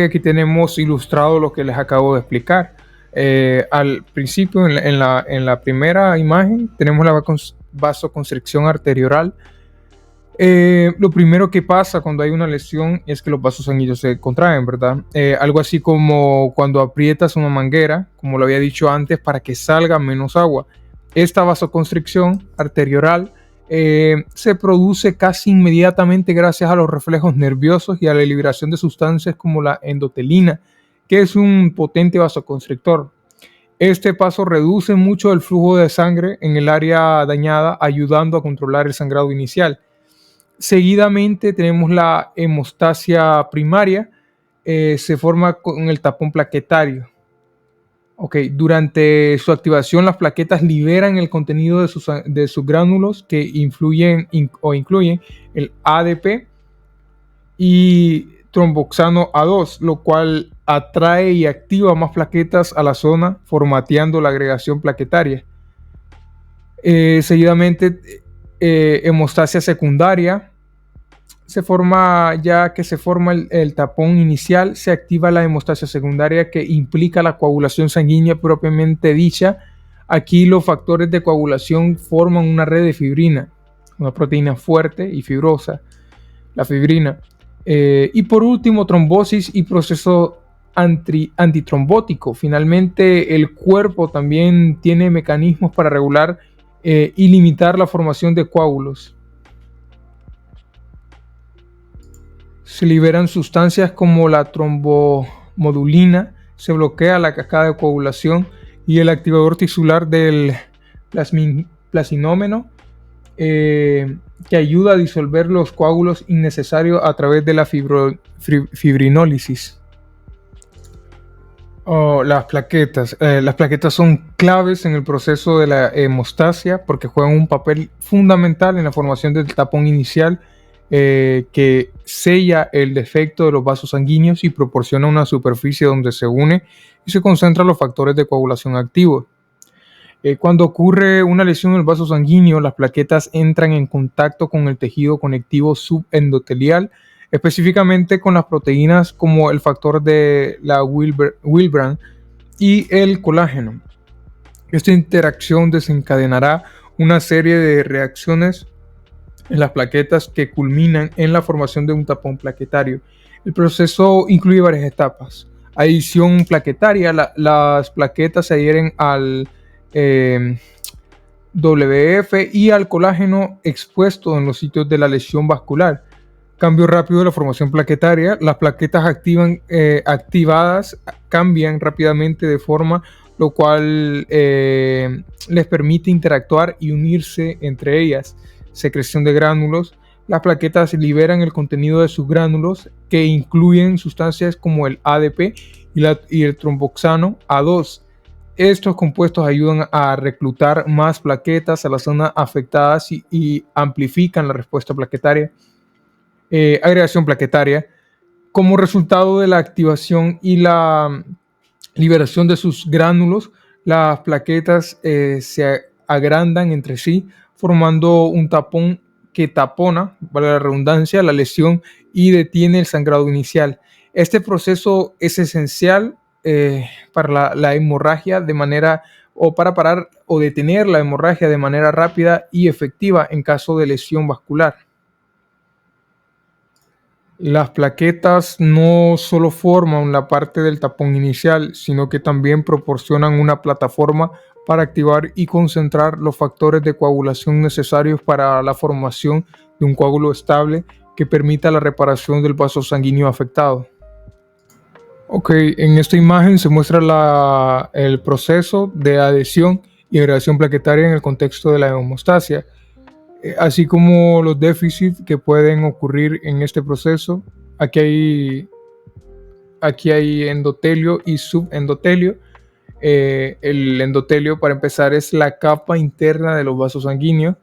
Aquí tenemos ilustrado lo que les acabo de explicar. Al principio, en la primera imagen, tenemos la vasoconstricción arterial. Lo primero que pasa cuando hay una lesión es que los vasos sanguíneos se contraen, ¿verdad? Algo así como cuando aprietas una manguera, como lo había dicho antes, para que salga menos agua. Esta vasoconstricción arterial se produce casi inmediatamente gracias a los reflejos nerviosos y a la liberación de sustancias como la endotelina, que es un potente vasoconstrictor. Este paso reduce mucho el flujo de sangre en el área dañada, ayudando a controlar el sangrado inicial. Seguidamente tenemos la hemostasia primaria, se forma con el tapón plaquetario. Durante su activación, las plaquetas liberan el contenido de sus gránulos que incluyen el ADP y tromboxano A2, lo cual atrae y activa más plaquetas a la zona, formateando la agregación plaquetaria. Seguidamente, hemostasia secundaria. Se forma, ya que se forma el tapón inicial, se activa la hemostasia secundaria, que implica la coagulación sanguínea propiamente dicha. Aquí los factores de coagulación forman una red de fibrina, una proteína fuerte y fibrosa, la fibrina. Y por último, trombosis y proceso antitrombótico. Finalmente, el cuerpo también tiene mecanismos para regular y limitar la formación de coágulos. Se liberan sustancias como la trombomodulina, se bloquea la cascada de coagulación, y el activador tisular del plasminómeno, que ayuda a disolver los coágulos innecesarios a través de la fibrinólisis. Las plaquetas. Las plaquetas son claves en el proceso de la hemostasia porque juegan un papel fundamental en la formación del tapón inicial, que sella el defecto de los vasos sanguíneos y proporciona una superficie donde se une y se concentran los factores de coagulación activos. Cuando ocurre una lesión en el vaso sanguíneo, las plaquetas entran en contacto con el tejido conectivo subendotelial, específicamente con las proteínas como el factor de la Willebrand y el colágeno. Esta interacción desencadenará una serie de reacciones en las plaquetas que culminan en la formación de un tapón plaquetario. El proceso incluye varias etapas. Adhesión plaquetaria. Las plaquetas se adhieren al WF y al colágeno expuesto en los sitios de la lesión vascular. Cambio rápido de la formación plaquetaria. Las plaquetas activadas cambian rápidamente de forma, lo cual les permite interactuar y unirse entre ellas. Secreción de gránulos. Las plaquetas liberan el contenido de sus gránulos, que incluyen sustancias como el ADP y el tromboxano A2. Estos compuestos ayudan a reclutar más plaquetas a las zonas afectadas y amplifican la respuesta plaquetaria. Agregación plaquetaria. Como resultado de la activación y la liberación de sus gránulos, las plaquetas se agrandan entre sí, formando un tapón que tapona, vale la redundancia, la lesión y detiene el sangrado inicial. Este proceso es esencial para la hemorragia para parar o detener la hemorragia de manera rápida y efectiva en caso de lesión vascular. Las plaquetas no solo forman la parte del tapón inicial, sino que también proporcionan una plataforma para activar y concentrar los factores de coagulación necesarios para la formación de un coágulo estable que permita la reparación del vaso sanguíneo afectado. Ok, en esta imagen se muestra el proceso de adhesión y agregación plaquetaria en el contexto de la hemostasia, así como los déficits que pueden ocurrir en este proceso. Aquí hay endotelio y subendotelio. El endotelio, para empezar, es la capa interna de los vasos sanguíneos.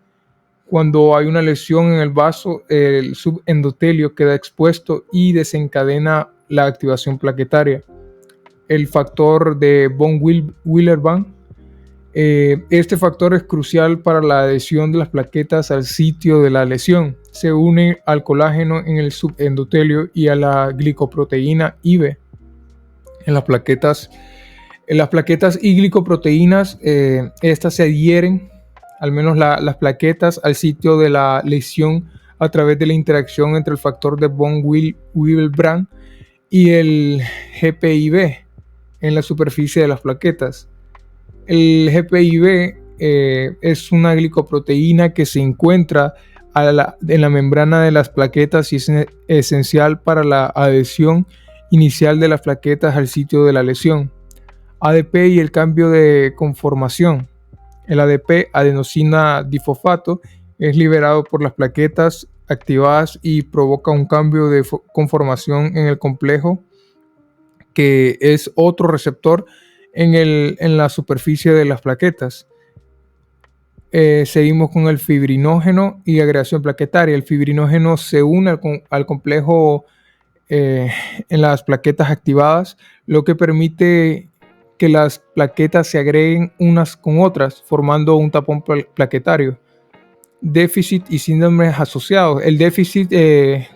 Cuando hay una lesión en el vaso, el subendotelio queda expuesto y desencadena la activación plaquetaria. El factor de von Willebrand. Este factor es crucial para la adhesión de las plaquetas al sitio de la lesión. Se une al colágeno en el subendotelio y a la glicoproteína IB. En las plaquetas y glicoproteínas, estas se adhieren, al menos las plaquetas, al sitio de la lesión a través de la interacción entre el factor de von Willebrand y el GPIB en la superficie de las plaquetas. El GPIB es una glicoproteína que se encuentra en la membrana de las plaquetas y es esencial para la adhesión inicial de las plaquetas al sitio de la lesión. ADP y el cambio de conformación. El ADP, adenosina difosfato, es liberado por las plaquetas activadas y provoca un cambio de conformación en el complejo, que es otro receptor en la superficie de las plaquetas. Seguimos con el fibrinógeno y agregación plaquetaria. El fibrinógeno se une al complejo en las plaquetas activadas, lo que permite que las plaquetas se agreguen unas con otras, formando un tapón plaquetario. Déficit y síndromes asociados. El déficit,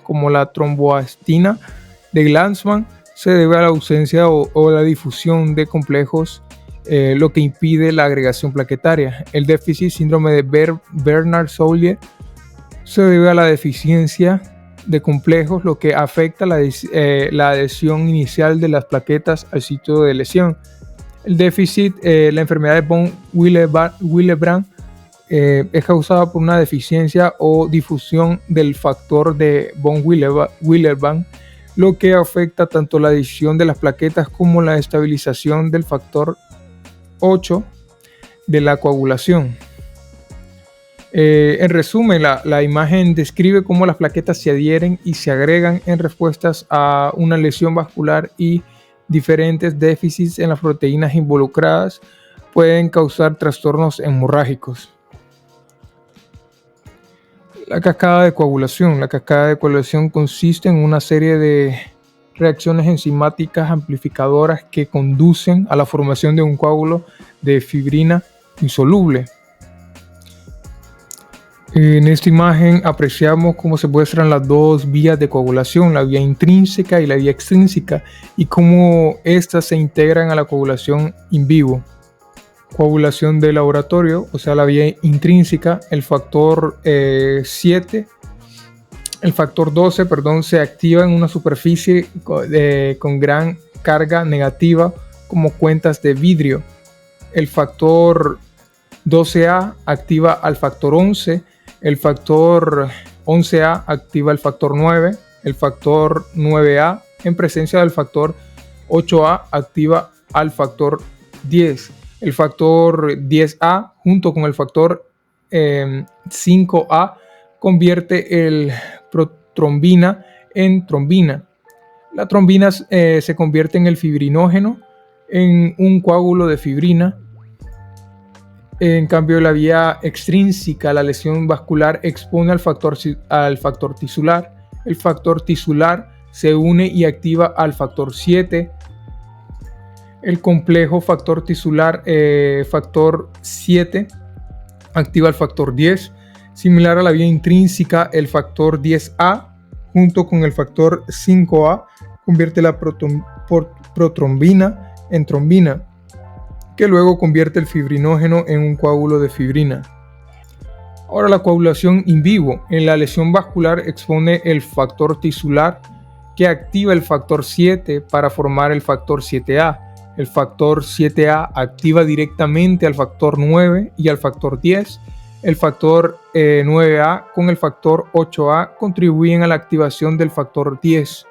como la tromboastina de Glanzmann, se debe a la ausencia o la difusión de complejos, lo que impide la agregación plaquetaria. El déficit, síndrome de Bernard-Soulier, se debe a la deficiencia de complejos, lo que afecta la adhesión inicial de las plaquetas al sitio de lesión. El déficit, la enfermedad de von Willebrand, es causada por una deficiencia o difusión del factor de von Willebrand, lo que afecta tanto la adhesión de las plaquetas como la estabilización del factor 8 de la coagulación. En resumen, la imagen describe cómo las plaquetas se adhieren y se agregan en respuestas a una lesión vascular, y diferentes déficits en las proteínas involucradas pueden causar trastornos hemorrágicos. La cascada de coagulación. La cascada de coagulación consiste en una serie de reacciones enzimáticas amplificadoras que conducen a la formación de un coágulo de fibrina insoluble. En esta imagen apreciamos cómo se muestran las dos vías de coagulación, la vía intrínseca y la vía extrínseca, y cómo éstas se integran a la coagulación in vivo. Coagulación de laboratorio, o sea, la vía intrínseca, el factor 12, se activa en una superficie con gran carga negativa, como cuentas de vidrio. El factor 12A activa al factor 11, el factor 11A activa el factor 9, el factor 9A en presencia del factor 8A activa al factor 10. El factor 10A junto con el factor 5A convierte el protrombina en trombina. La trombina se convierte en el fibrinógeno en un coágulo de fibrina. En cambio, la vía extrínseca, la lesión vascular expone al factor tisular. El factor tisular se une y activa al factor 7. El complejo factor tisular, factor 7, activa el factor 10. Similar a la vía intrínseca, el factor 10A junto con el factor 5A convierte la protrombina en trombina, que luego convierte el fibrinógeno en un coágulo de fibrina. Ahora, la coagulación in vivo. En la lesión vascular expone el factor tisular, que activa el factor 7 para formar el factor 7A. El factor 7A activa directamente al factor 9 y al factor 10. El factor 9A con el factor 8A contribuyen a la activación del factor 10.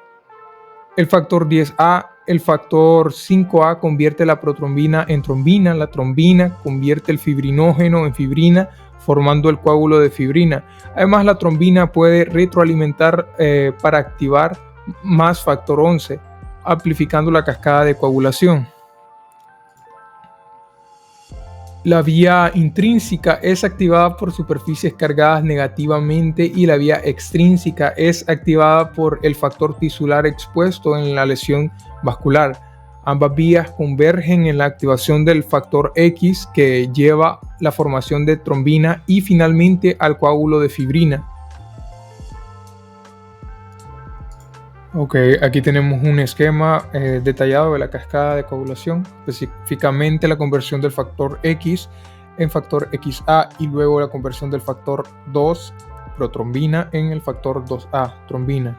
El factor 10A, el factor 5A convierte la protrombina en trombina. La trombina convierte el fibrinógeno en fibrina, formando el coágulo de fibrina. Además, la trombina puede retroalimentar para activar más factor 11, amplificando la cascada de coagulación. La vía intrínseca es activada por superficies cargadas negativamente y la vía extrínseca es activada por el factor tisular expuesto en la lesión vascular. Ambas vías convergen en la activación del factor X, que lleva la formación de trombina y finalmente al coágulo de fibrina. Ok, aquí tenemos un esquema detallado de la cascada de coagulación, específicamente la conversión del factor X en factor XA y luego la conversión del factor 2 protrombina en el factor 2A trombina.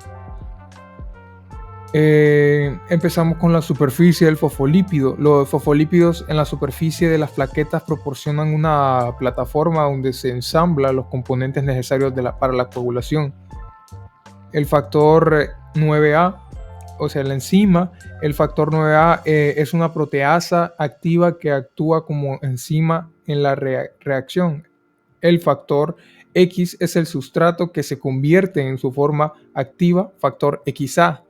Empezamos con la superficie del fosfolípido. Los fosfolípidos en la superficie de las plaquetas proporcionan una plataforma donde se ensamblan los componentes necesarios para la coagulación. El factor 9A, o sea, la enzima, el factor 9A es una proteasa activa que actúa como enzima en la reacción. El factor X es el sustrato que se convierte en su forma activa, factor XA.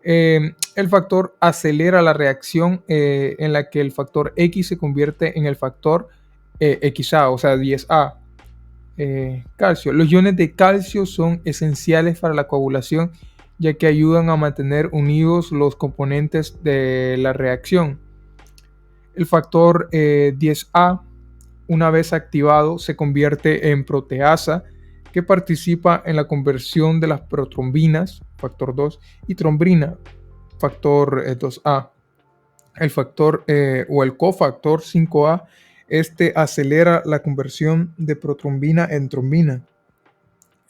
El factor acelera la reacción en la que el factor X se convierte en el factor XA, o sea, 10A. Calcio. Los iones de calcio son esenciales para la coagulación ya que ayudan a mantener unidos los componentes de la reacción. El factor 10A, una vez activado, se convierte en proteasa, que participa en la conversión de las protrombinas, factor 2, y trombina, factor 2A. El factor o el cofactor 5A, acelera la conversión de protrombina en trombina.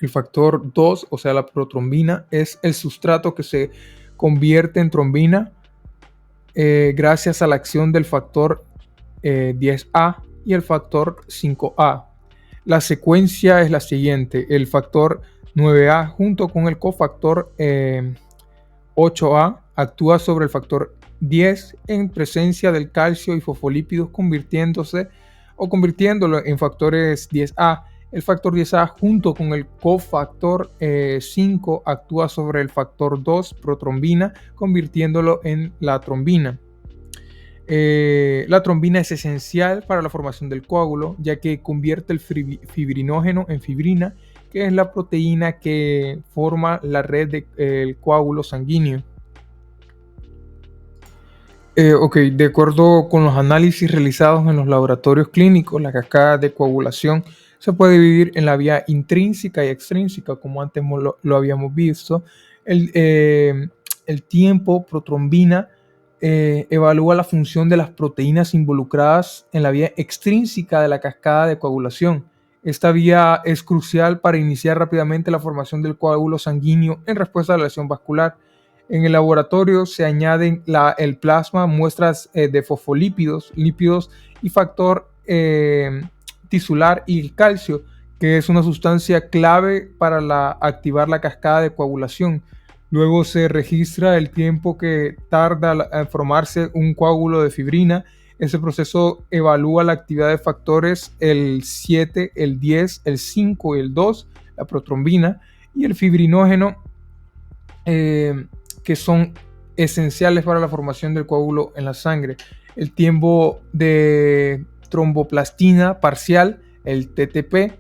El factor 2, o sea, la protrombina, es el sustrato que se convierte en trombina gracias a la acción del factor 10A y el factor 5A. La secuencia es la siguiente: el factor 9A junto con el cofactor 8A actúa sobre el factor 10 en presencia del calcio y fosfolípidos, convirtiéndolo en factores 10A. El factor 10A junto con el cofactor 5 actúa sobre el factor 2 protrombina, convirtiéndolo en la trombina. La trombina es esencial para la formación del coágulo, ya que convierte el fibrinógeno en fibrina, que es la proteína que forma la red del coágulo sanguíneo. De acuerdo con los análisis realizados en los laboratorios clínicos, la cascada de coagulación se puede dividir en la vía intrínseca y extrínseca, como antes lo habíamos visto. El tiempo protrombina evalúa la función de las proteínas involucradas en la vía extrínseca de la cascada de coagulación. Esta vía es crucial para iniciar rápidamente la formación del coágulo sanguíneo en respuesta a la lesión vascular. En el laboratorio se añaden el plasma, muestras de fosfolípidos, lípidos y factor tisular y el calcio, que es una sustancia clave para activar la cascada de coagulación. Luego se registra el tiempo que tarda en formarse un coágulo de fibrina. Ese proceso evalúa la actividad de factores el 7, el 10, el 5 y el 2, la protrombina y el fibrinógeno, que son esenciales para la formación del coágulo en la sangre. El tiempo de tromboplastina parcial, el TTP,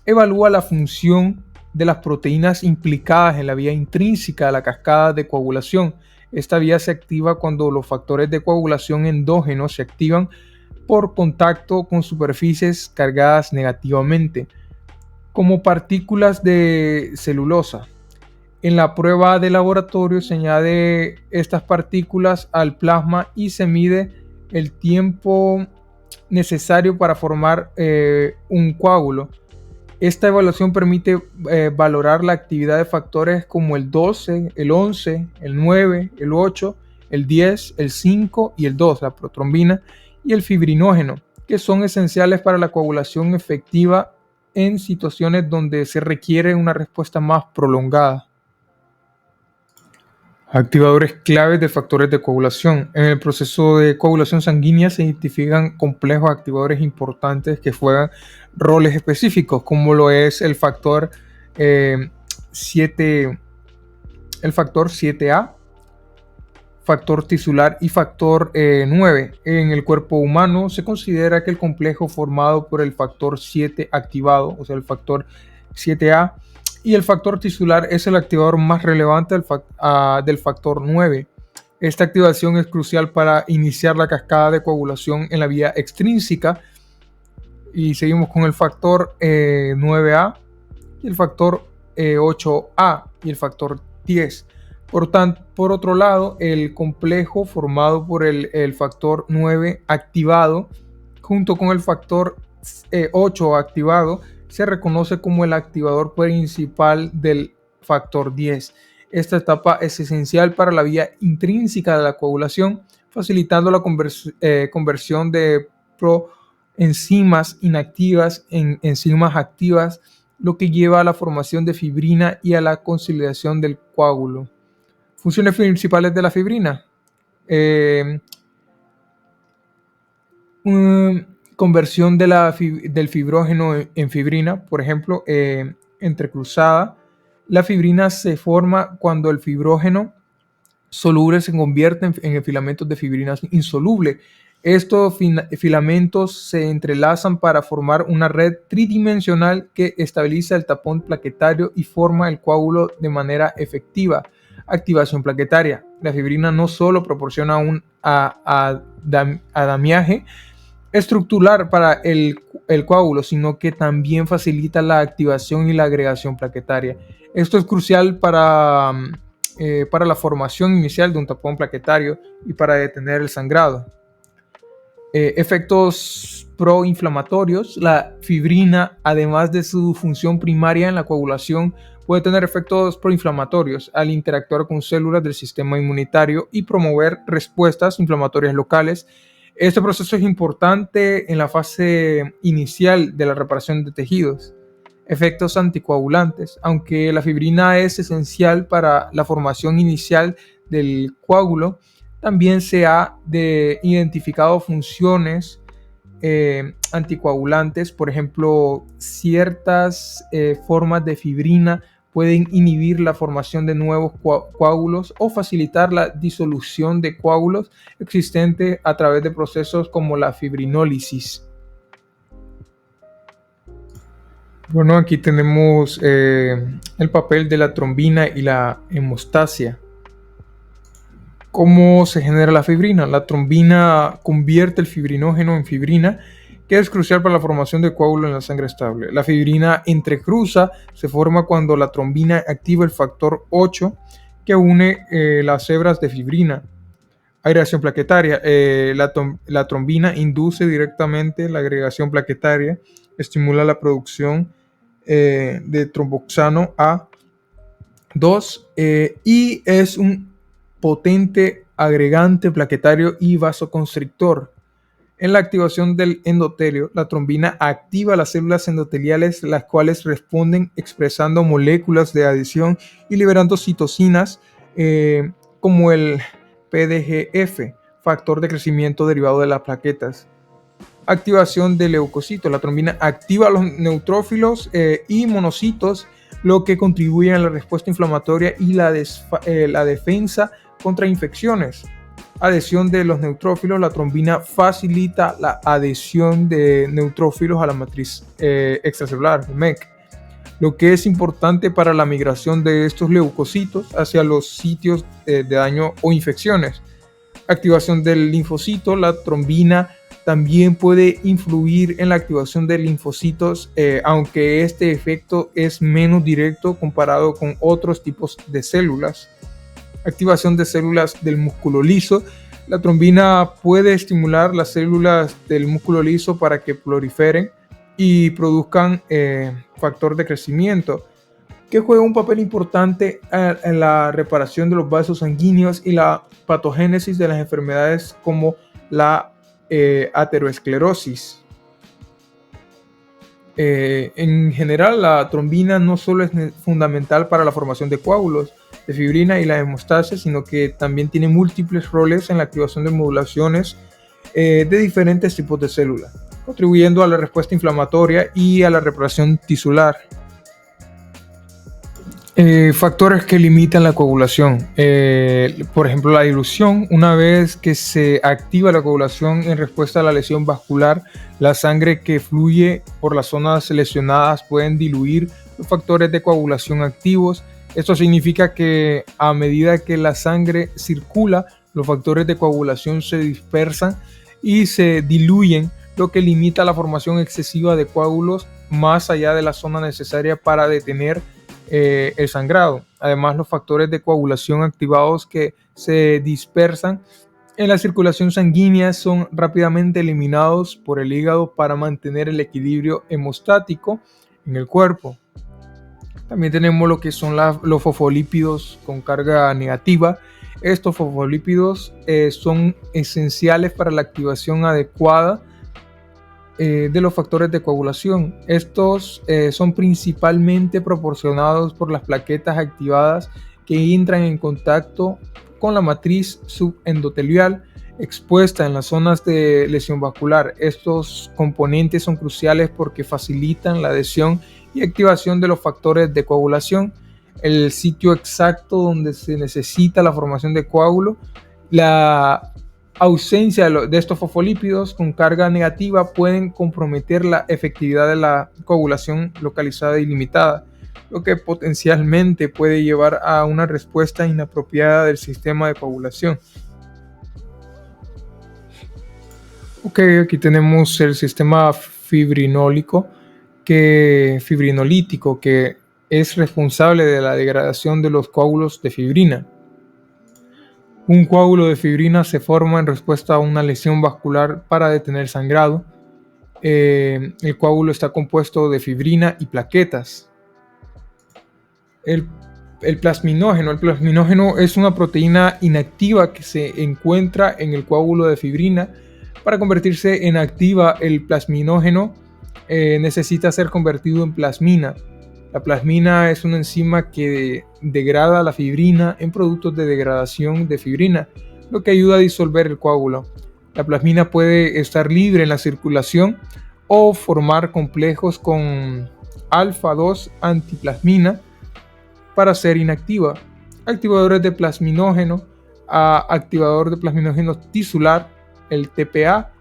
evalúa la función de las proteínas implicadas en la vía intrínseca de la cascada de coagulación. Esta vía se activa cuando los factores de coagulación endógenos se activan por contacto con superficies cargadas negativamente, como partículas de celulosa. En la prueba de laboratorio se añade estas partículas al plasma y se mide el tiempo necesario para formar un coágulo. Esta evaluación permite valorar la actividad de factores como el 12, el 11, el 9, el 8, el 10, el 5 y el 2, la protrombina y el fibrinógeno, que son esenciales para la coagulación efectiva en situaciones donde se requiere una respuesta más prolongada. Activadores claves de factores de coagulación. En el proceso de coagulación sanguínea se identifican complejos activadores importantes que juegan roles específicos, como lo es el factor 7A, factor tisular y factor 9. En el cuerpo humano se considera que el complejo formado por el factor 7 activado, o sea, el factor 7A, y el factor tisular es el activador más relevante del factor 9. Esta activación es crucial para iniciar la cascada de coagulación en la vía extrínseca. Y seguimos con el factor 9A y el factor 8A y el factor 10. Por otro lado, el complejo formado por el factor 9 activado junto con el factor 8 activado se reconoce como el activador principal del factor 10. Esta etapa es esencial para la vía intrínseca de la coagulación, facilitando la conversión de proenzimas inactivas en enzimas activas, lo que lleva a la formación de fibrina y a la consolidación del coágulo. Funciones principales de la fibrina. Conversión del fibrógeno en fibrina, por ejemplo, entrecruzada. La fibrina se forma cuando el fibrógeno soluble se convierte en filamentos de fibrina insoluble. Estos filamentos se entrelazan para formar una red tridimensional que estabiliza el tapón plaquetario y forma el coágulo de manera efectiva. Activación plaquetaria. La fibrina no solo proporciona un andamiaje estructural para el coágulo, sino que también facilita la activación y la agregación plaquetaria. Esto es crucial para la formación inicial de un tapón plaquetario y para detener el sangrado. Efectos proinflamatorios. La fibrina, además de su función primaria en la coagulación, puede tener efectos proinflamatorios al interactuar con células del sistema inmunitario y promover respuestas inflamatorias locales. Este proceso es importante en la fase inicial de la reparación de tejidos. Efectos anticoagulantes. Aunque la fibrina es esencial para la formación inicial del coágulo, también se ha identificado funciones anticoagulantes. Por ejemplo, ciertas formas de fibrina pueden inhibir la formación de nuevos coágulos o facilitar la disolución de coágulos existentes a través de procesos como la fibrinólisis. Bueno, aquí tenemos el papel de la trombina y la hemostasia. ¿Cómo se genera la fibrina? La trombina convierte el fibrinógeno en fibrina, que es crucial para la formación de coágulos en la sangre estable. La fibrina entrecruza se forma cuando la trombina activa el factor 8 que une las hebras de fibrina. Agregación plaquetaria. La trombina induce directamente la agregación plaquetaria, estimula la producción de tromboxano A2 y es un potente agregante plaquetario y vasoconstrictor. En la activación del endotelio, la trombina activa las células endoteliales, las cuales responden expresando moléculas de adhesión y liberando citocinas como el PDGF, factor de crecimiento derivado de las plaquetas. Activación del leucocito. La trombina activa los neutrófilos y monocitos, lo que contribuye a la respuesta inflamatoria y la defensa contra infecciones. Adhesión de los neutrófilos. La trombina facilita la adhesión de neutrófilos a la matriz extracelular, MEC, lo que es importante para la migración de estos leucocitos hacia los sitios de daño o infecciones. Activación del linfocito. La trombina también puede influir en la activación de linfocitos, aunque este efecto es menos directo comparado con otros tipos de células. Activación de células del músculo liso. La trombina puede estimular las células del músculo liso para que proliferen y produzcan factor de crecimiento, que juega un papel importante en la reparación de los vasos sanguíneos y la patogénesis de las enfermedades como la aterosclerosis. En general, la trombina no solo es fundamental para la formación de coágulos de fibrina y la hemostasia, sino que también tiene múltiples roles en la activación de modulaciones de diferentes tipos de células, contribuyendo a la respuesta inflamatoria y a la reparación tisular. Factores que limitan la coagulación. Por ejemplo, la dilución. Una vez que se activa la coagulación en respuesta a la lesión vascular, la sangre que fluye por las zonas lesionadas pueden diluir los factores de coagulación activos. Esto significa que a medida que la sangre circula, los factores de coagulación se dispersan y se diluyen, lo que limita la formación excesiva de coágulos más allá de la zona necesaria para detener el sangrado. Además, los factores de coagulación activados que se dispersan en la circulación sanguínea son rápidamente eliminados por el hígado para mantener el equilibrio hemostático en el cuerpo. También tenemos lo que son los fosfolípidos con carga negativa. Estos fosfolípidos son esenciales para la activación adecuada de los factores de coagulación. Estos son principalmente proporcionados por las plaquetas activadas que entran en contacto con la matriz subendotelial expuesta en las zonas de lesión vascular. Estos componentes son cruciales porque facilitan la adhesión y activación de los factores de coagulación, el sitio exacto donde se necesita la formación de coágulo. La ausencia de estos fosfolípidos con carga negativa pueden comprometer la efectividad de la coagulación localizada y limitada, lo que potencialmente puede llevar a una respuesta inapropiada del sistema de coagulación. Ok, aquí tenemos el sistema fibrinolítico, que es responsable de la degradación de los coágulos de fibrina. Un coágulo de fibrina se forma en respuesta a una lesión vascular para detener sangrado. El coágulo está compuesto de fibrina y plaquetas. El plasminógeno. El plasminógeno es una proteína inactiva que se encuentra en el coágulo de fibrina. Para convertirse en activa, el plasminógeno necesita ser convertido en plasmina. La plasmina es una enzima que degrada la fibrina en productos de degradación de fibrina, lo que ayuda a disolver el coágulo. La plasmina puede estar libre en la circulación o formar complejos con alfa-2 antiplasmina para ser inactiva. Activadores de plasminógeno, activador de plasminógeno tisular, el TPA,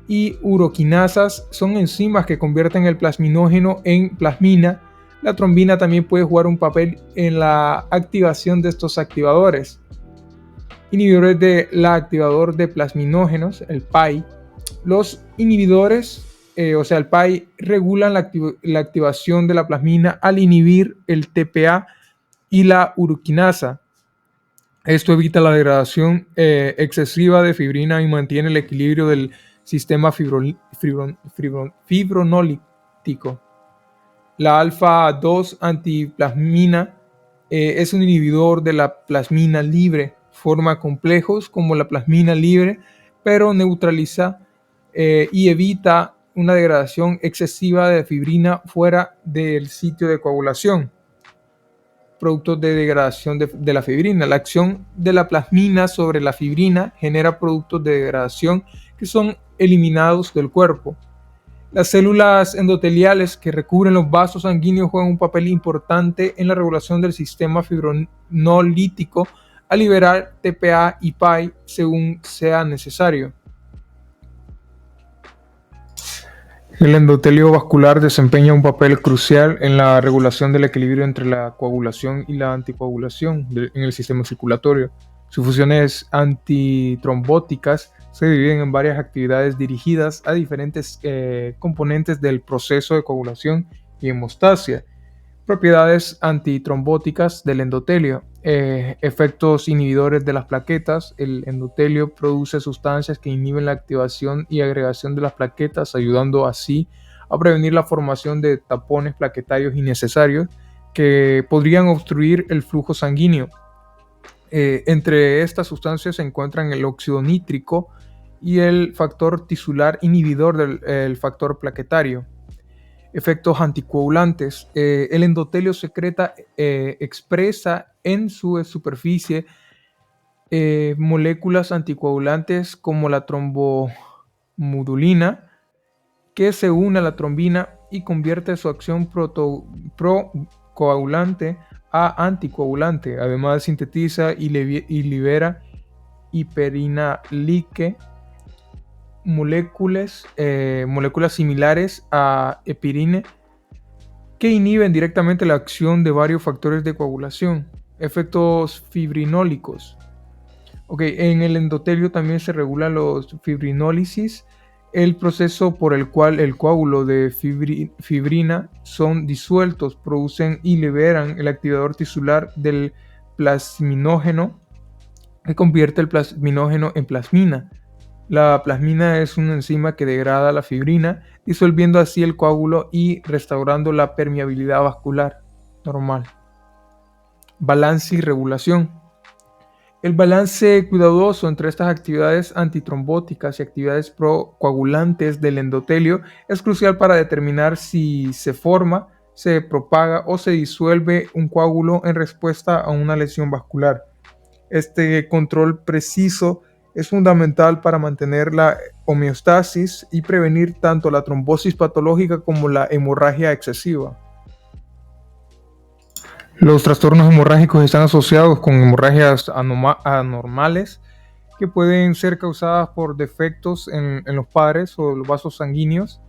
y uroquinasas son enzimas que convierten el plasminógeno en plasmina. La trombina también puede jugar un papel en la activación de estos activadores. Inhibidores del activador de plasminógenos, el PAI. Los inhibidores, el PAI, regulan la activación de la plasmina al inhibir el TPA y la uroquinasa. Esto evita la degradación excesiva de fibrina y mantiene el equilibrio del sistema fibrinolítico. La alfa-2 antiplasmina es un inhibidor de la plasmina libre. Forma complejos como la plasmina libre, pero neutraliza y evita una degradación excesiva de fibrina fuera del sitio de coagulación. Productos de degradación de la fibrina. La acción de la plasmina sobre la fibrina genera productos de degradación que son eliminados del cuerpo. Las células endoteliales que recubren los vasos sanguíneos juegan un papel importante en la regulación del sistema fibrinolítico al liberar TPA y PAI según sea necesario. El endotelio vascular desempeña un papel crucial en la regulación del equilibrio entre la coagulación y la anticoagulación en el sistema circulatorio. Sus funciones antitrombóticas se dividen en varias actividades dirigidas a diferentes componentes del proceso de coagulación y hemostasia. Propiedades antitrombóticas del endotelio. Efectos inhibidores de las plaquetas. El endotelio produce sustancias que inhiben la activación y agregación de las plaquetas, ayudando así a prevenir la formación de tapones plaquetarios innecesarios que podrían obstruir el flujo sanguíneo. Entre estas sustancias se encuentran el óxido nítrico y el factor tisular inhibidor del factor plaquetario. Efectos anticoagulantes. El endotelio expresa en su superficie moléculas anticoagulantes como la trombomudulina, que se une a la trombina y convierte su acción procoagulante a anticoagulante. Además, sintetiza y libera hiperinalique, moléculas similares a heparina que inhiben directamente la acción de varios factores de coagulación. Efectos fibrinólicos. En el endotelio también se regula los fibrinólisis, el proceso por el cual el coágulo de fibrina son disueltos, producen y liberan el activador tisular del plasminógeno que convierte el plasminógeno en plasmina. La plasmina es una enzima que degrada la fibrina, disolviendo así el coágulo y restaurando la permeabilidad vascular normal. Balance y regulación. El balance cuidadoso entre estas actividades antitrombóticas y actividades procoagulantes del endotelio es crucial para determinar si se forma, se propaga o se disuelve un coágulo en respuesta a una lesión vascular. Este control preciso es fundamental para mantener la homeostasis y prevenir tanto la trombosis patológica como la hemorragia excesiva. Los trastornos hemorrágicos están asociados con hemorragias anormales que pueden ser causadas por defectos en los pares o los vasos sanguíneos,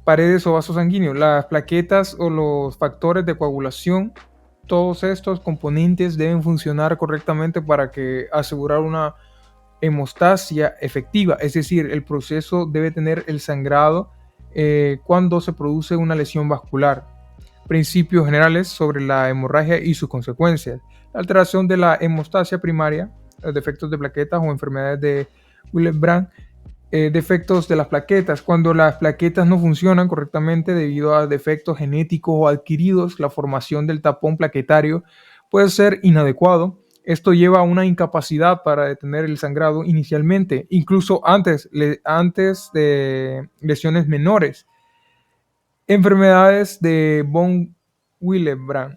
paredes o vasos sanguíneos, las plaquetas o los factores de coagulación. Todos estos componentes deben funcionar correctamente para que asegurar una hemostasia efectiva, es decir, el proceso debe tener el sangrado cuando se produce una lesión vascular. Principios generales sobre la hemorragia y sus consecuencias. La alteración de la hemostasia primaria, defectos de plaquetas o enfermedades de Willebrand. Defectos de las plaquetas. Cuando las plaquetas no funcionan correctamente debido a defectos genéticos o adquiridos, la formación del tapón plaquetario puede ser inadecuado. Esto lleva a una incapacidad para detener el sangrado inicialmente, incluso antes de lesiones menores. Enfermedades de von Willebrand.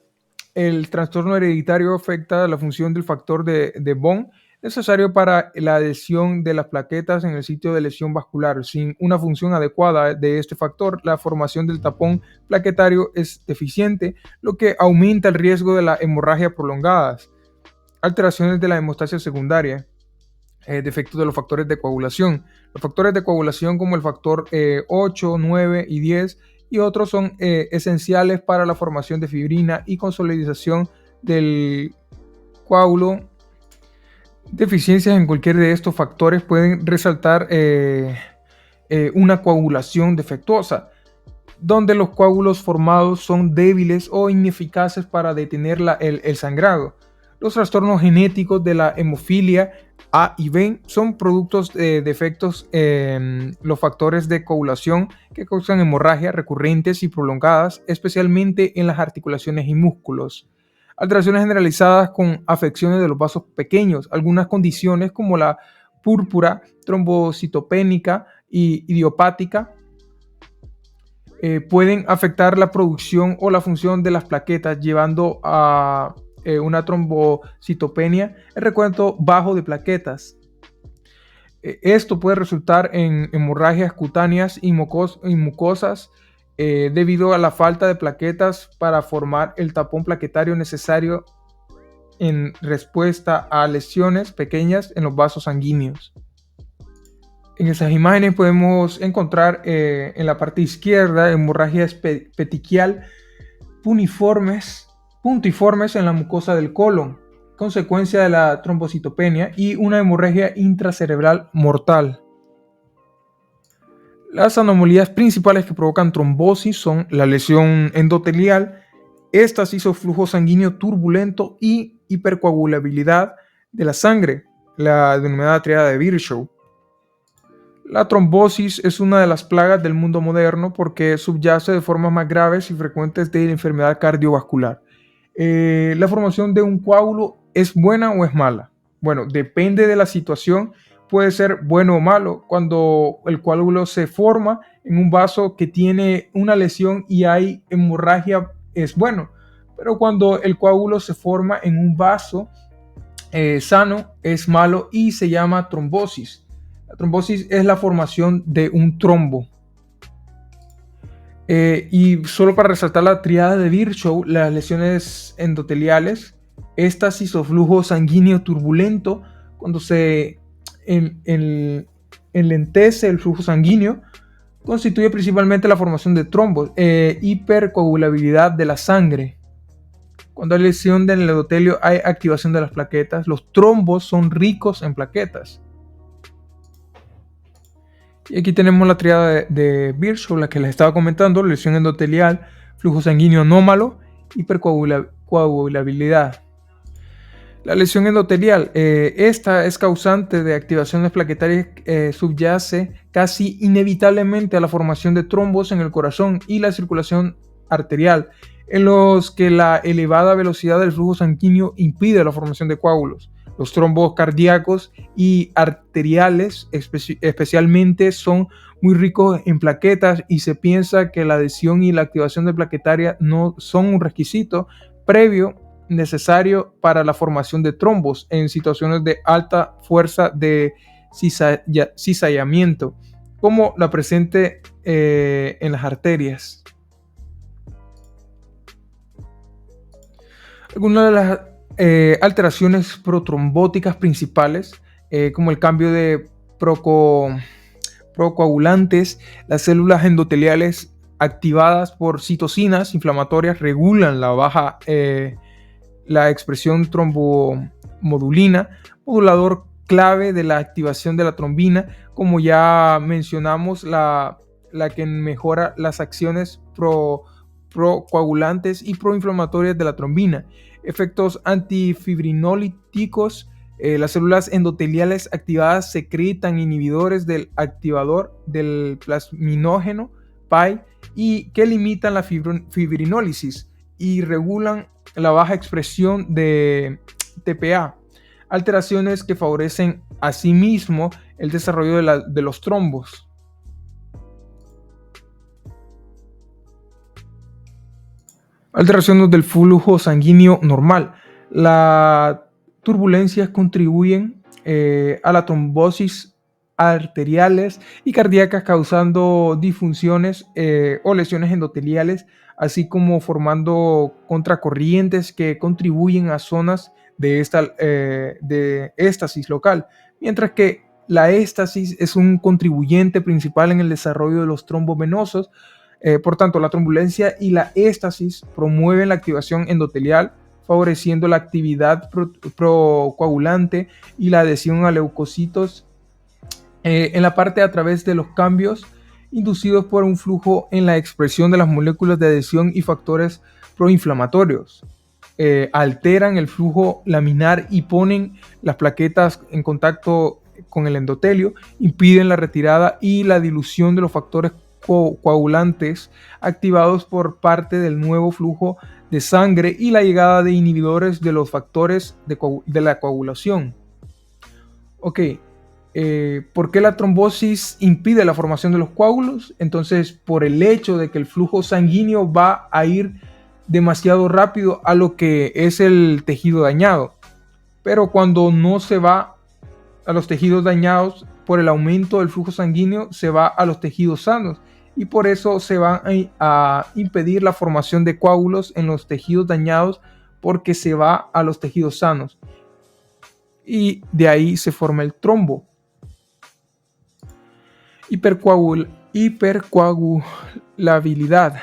El trastorno hereditario afecta la función del factor de von necesario para la adhesión de las plaquetas en el sitio de lesión vascular. Sin una función adecuada de este factor, la formación del tapón plaquetario es deficiente, lo que aumenta el riesgo de la hemorragia prolongadas. Alteraciones de la hemostasia secundaria. Defectos de los factores de coagulación. Los factores de coagulación como el factor 8, 9 y 10 y otros son esenciales para la formación de fibrina y consolidación del coágulo. Deficiencias en cualquiera de estos factores pueden resaltar una coagulación defectuosa, donde los coágulos formados son débiles o ineficaces para detener el sangrado. Los trastornos genéticos de la hemofilia A y B son productos de defectos en los factores de coagulación que causan hemorragias recurrentes y prolongadas, especialmente en las articulaciones y músculos. Alteraciones generalizadas con afecciones de los vasos pequeños. Algunas condiciones como la púrpura trombocitopénica y idiopática pueden afectar la producción o la función de las plaquetas, llevando a una trombocitopenia, el recuento bajo de plaquetas. Esto puede resultar en hemorragias cutáneas y mucosas debido a la falta de plaquetas para formar el tapón plaquetario necesario en respuesta a lesiones pequeñas en los vasos sanguíneos. En esas imágenes podemos encontrar en la parte izquierda hemorragias petequial puntiformes en la mucosa del colon, consecuencia de la trombocitopenia, y una hemorragia intracerebral mortal. Las anomalías principales que provocan trombosis son la lesión endotelial, éstasis o flujo sanguíneo turbulento y hipercoagulabilidad de la sangre, la denominada triada de Virchow. La trombosis es una de las plagas del mundo moderno porque subyace de formas más graves y frecuentes de la enfermedad cardiovascular. ¿La formación de un coágulo es buena o es mala? Bueno, depende de la situación, puede ser bueno o malo. Cuando el coágulo se forma en un vaso que tiene una lesión y hay hemorragia, es bueno. Pero cuando el coágulo se forma en un vaso sano, es malo y se llama trombosis. La trombosis es la formación de un trombo. Y solo para resaltar la triada de Virchow, las lesiones endoteliales, éstasis o flujo sanguíneo turbulento, cuando se enlentece el flujo sanguíneo, constituye principalmente la formación de trombos, hipercoagulabilidad de la sangre. Cuando hay lesión del endotelio hay activación de las plaquetas. Los trombos son ricos en plaquetas. Y aquí tenemos la triada de Virchow, la que les estaba comentando: lesión endotelial, flujo sanguíneo anómalo, hipercoagulabilidad. La lesión endotelial, esta es causante de activaciones plaquetarias, subyace casi inevitablemente a la formación de trombos en el corazón y la circulación arterial, en los que la elevada velocidad del flujo sanguíneo impide la formación de coágulos. Los trombos cardíacos y arteriales especialmente son muy ricos en plaquetas y se piensa que la adhesión y la activación de plaquetaria no son un requisito previo necesario para la formación de trombos en situaciones de alta fuerza de cizallamiento, como la presente en las arterias. Algunas de las alteraciones protrombóticas principales como el cambio de procoagulantes. Las células endoteliales activadas por citocinas inflamatorias regulan la expresión trombomodulina, modulador clave de la activación de la trombina, como ya mencionamos, la que mejora las acciones procoagulantes y proinflamatorias de la trombina. Efectos antifibrinolíticos. Las células endoteliales activadas secretan inhibidores del activador del plasminógeno PAI y que limitan la fibrinólisis y regulan la baja expresión de TPA, alteraciones que favorecen asimismo el desarrollo de los trombos. Alteraciones del flujo sanguíneo normal. Las turbulencias contribuyen a la trombosis arteriales y cardíacas, causando disfunciones o lesiones endoteliales, así como formando contracorrientes que contribuyen a zonas de éstasis local, mientras que la éstasis es un contribuyente principal en el desarrollo de los trombos venosos. Por tanto, la trombolencia y la éstasis promueven la activación endotelial, favoreciendo la actividad procoagulante y la adhesión a leucocitos en la parte a través de los cambios inducidos por un flujo en la expresión de las moléculas de adhesión y factores proinflamatorios. Alteran el flujo laminar y ponen las plaquetas en contacto con el endotelio, impiden la retirada y la dilución de los factores coagulantes activados por parte del nuevo flujo de sangre y la llegada de inhibidores de los factores de la coagulación. Ok, ¿por qué la trombosis impide la formación de los coágulos? Entonces, por el hecho de que el flujo sanguíneo va a ir demasiado rápido a lo que es el tejido dañado. Pero cuando no se va a los tejidos dañados por el aumento del flujo sanguíneo, se va a los tejidos sanos. Y por eso se va a impedir la formación de coágulos en los tejidos dañados, porque se va a los tejidos sanos. Y de ahí se forma el trombo. Hipercoagulabilidad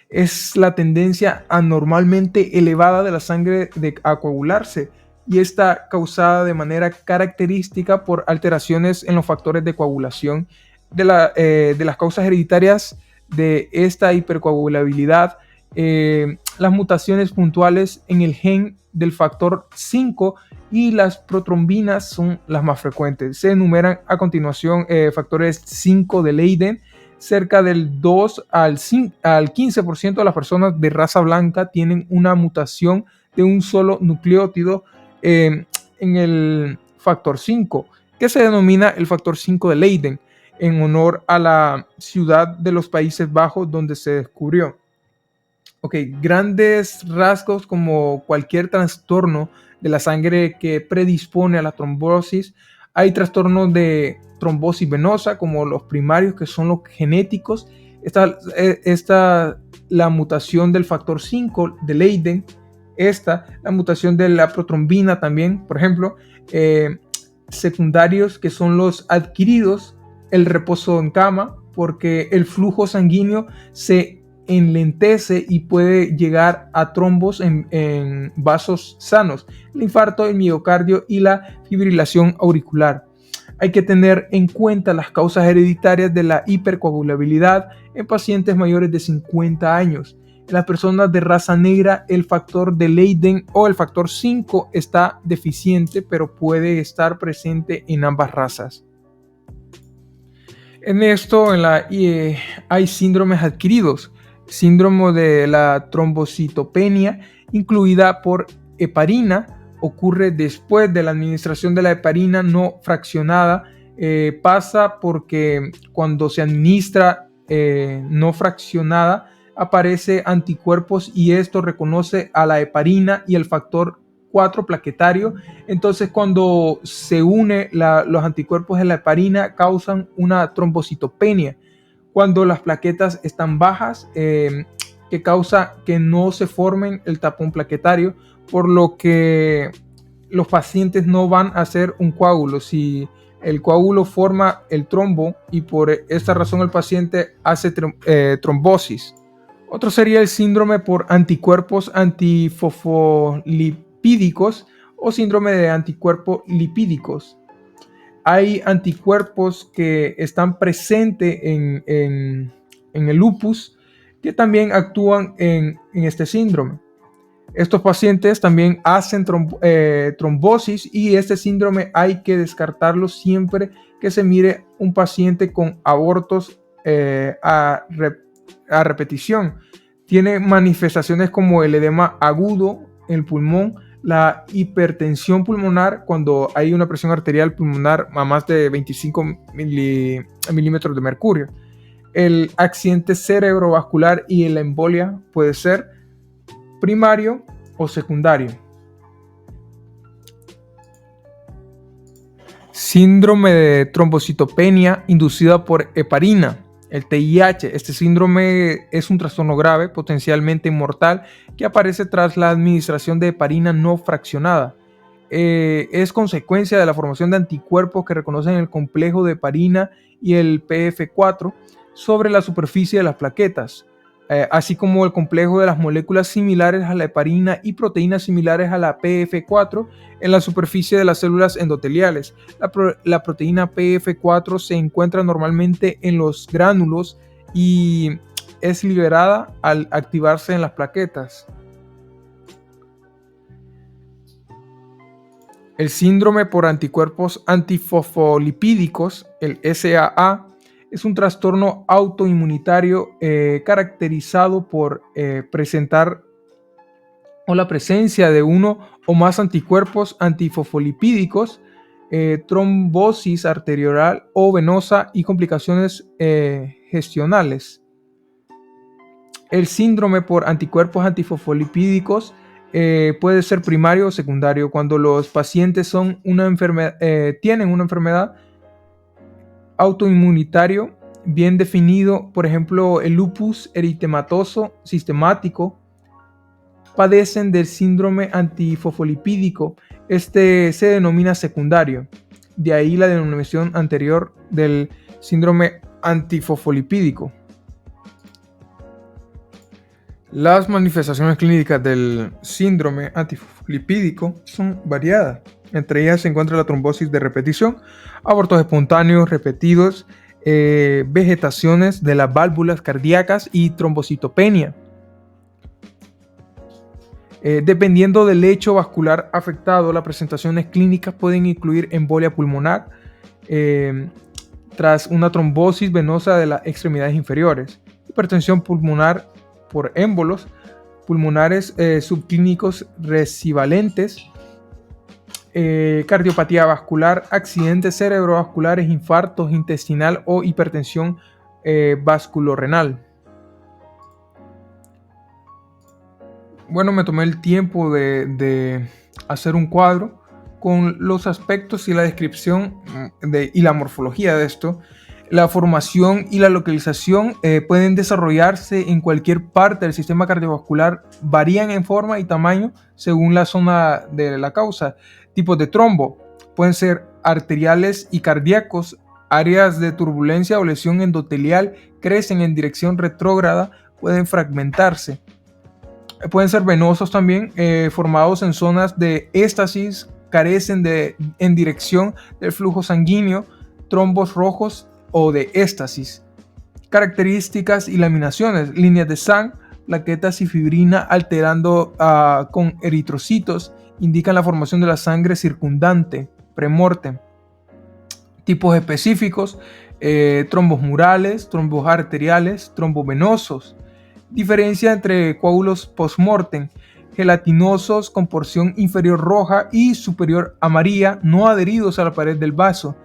es la tendencia anormalmente elevada de la sangre a coagularse, y está causada de manera característica por alteraciones en los factores de coagulación. De las causas hereditarias de esta hipercoagulabilidad, las mutaciones puntuales en el gen del factor 5 y las protrombinas son las más frecuentes. Se enumeran a continuación factores 5 de Leiden. Cerca del 2 al 15% de las personas de raza blanca tienen una mutación de un solo nucleótido en el factor 5, que se denomina el factor 5 de Leiden, en honor a la ciudad de los Países Bajos donde se descubrió. Grandes rasgos, como cualquier trastorno de la sangre que predispone a la trombosis, hay trastornos de trombosis venosa, como los primarios, que son los genéticos. La mutación del factor 5 de Leiden, la mutación de la protrombina también, por ejemplo. Secundarios, que son los adquiridos, el reposo en cama, porque el flujo sanguíneo se enlentece y puede llegar a trombos en vasos sanos, el infarto, el miocardio y la fibrilación auricular. Hay que tener en cuenta las causas hereditarias de la hipercoagulabilidad en pacientes mayores de 50 años. En las personas de raza negra, el factor de Leiden o el factor 5 está deficiente, pero puede estar presente en ambas razas. En esto, hay síndromes adquiridos. Síndrome de la trombocitopenia, incluida por heparina, ocurre después de la administración de la heparina no fraccionada. Pasa porque cuando se administra no fraccionada, aparece anticuerpos, y esto reconoce a la heparina y el factor 4 plaquetario. Entonces, cuando se une los anticuerpos de la heparina, causan una trombocitopenia cuando las plaquetas están bajas, que causa que no se formen el tapón plaquetario, por lo que los pacientes no van a hacer un coágulo. Si el coágulo forma el trombo y por esta razón el paciente hace trombosis. Otro sería el síndrome por anticuerpos antifosfolipídicos o síndrome de anticuerpos lipídicos. Hay anticuerpos que están presentes en el lupus que también actúan en este síndrome. Estos pacientes también hacen trombosis y este síndrome hay que descartarlo siempre que se mire un paciente con abortos a repetición. Tiene manifestaciones como el edema agudo en el pulmón, la hipertensión pulmonar cuando hay una presión arterial pulmonar a más de 25 milímetros de mercurio. El accidente cerebrovascular y la embolia puede ser primario o secundario. Síndrome de trombocitopenia inducida por heparina, el TIH. Este síndrome es un trastorno grave, potencialmente mortal, que aparece tras la administración de heparina no fraccionada. Es consecuencia de la formación de anticuerpos que reconocen el complejo de heparina y el PF4 sobre la superficie de las plaquetas, así como el complejo de las moléculas similares a la heparina y proteínas similares a la PF4 en la superficie de las células endoteliales. La proteína PF4 se encuentra normalmente en los gránulos y es liberada al activarse en las plaquetas. El síndrome por anticuerpos antifosfolipídicos, el SAA, es un trastorno autoinmunitario caracterizado por presentar o la presencia de uno o más anticuerpos antifosfolipídicos, trombosis arterial o venosa y complicaciones gestionales. El síndrome por anticuerpos antifosfolipídicos puede ser primario o secundario cuando los pacientes tienen una enfermedad autoinmunitario bien definido, por ejemplo, el lupus eritematoso sistemático, padecen del síndrome antifosfolipídico. Este se denomina secundario. De ahí la denominación anterior del síndrome antifosfolipídico. Las manifestaciones clínicas del síndrome antifosfolipídico son variadas. Entre ellas se encuentra la trombosis de repetición, abortos espontáneos repetidos, vegetaciones de las válvulas cardíacas y trombocitopenia. Dependiendo del lecho vascular afectado, las presentaciones clínicas pueden incluir embolia pulmonar tras una trombosis venosa de las extremidades inferiores, hipertensión pulmonar por émbolos pulmonares subclínicos resivalentes, cardiopatía vascular, accidentes cerebrovasculares, infartos intestinal o hipertensión vasculorenal. Bueno, me tomé el tiempo de hacer un cuadro con los aspectos y la descripción y la morfología de esto. La formación y la localización pueden desarrollarse en cualquier parte del sistema cardiovascular, varían en forma y tamaño según la zona de la causa. Tipos de trombo pueden ser arteriales y cardíacos, áreas de turbulencia o lesión endotelial, crecen en dirección retrógrada, pueden fragmentarse. Pueden ser venosos también, formados en zonas de éstasis, carecen en dirección del flujo sanguíneo, trombos rojos o de éstasis. Características y laminaciones: líneas de SAN, plaquetas y fibrina alterando con eritrocitos, indican la formación de la sangre circundante, premortem. Tipos específicos: trombos murales, trombos arteriales, trombos venosos. Diferencia entre coágulos postmortem: gelatinosos con porción inferior roja y superior amarilla, no adheridos a la pared del vaso.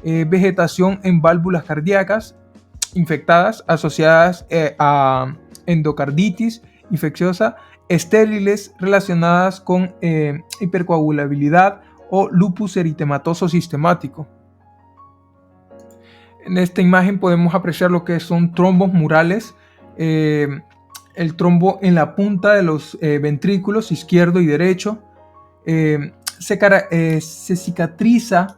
Vegetación en válvulas cardíacas infectadas asociadas a endocarditis infecciosa, estériles relacionadas con hipercoagulabilidad o lupus eritematoso sistemático. En esta imagen podemos apreciar lo que son trombos murales, el trombo en la punta de los ventrículos izquierdo y derecho, se cicatriza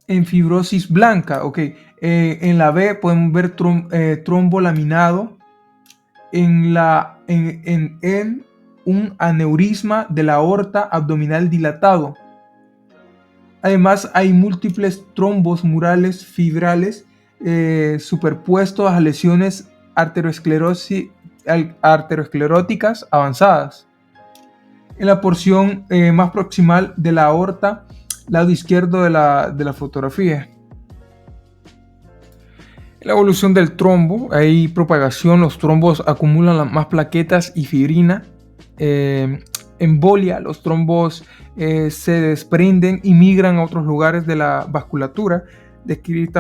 en fibrosis blanca. Okay. En la B podemos ver trombo laminado en un aneurisma de la aorta abdominal dilatado. Además, hay múltiples trombos murales fibrales superpuestos a lesiones arterioscleróticas avanzadas. En la porción más proximal de la aorta, lado izquierdo de la fotografía. En la evolución del trombo, hay propagación, los trombos acumulan más plaquetas y fibrina. Embolia, los trombos se desprenden y migran a otros lugares de la vasculatura,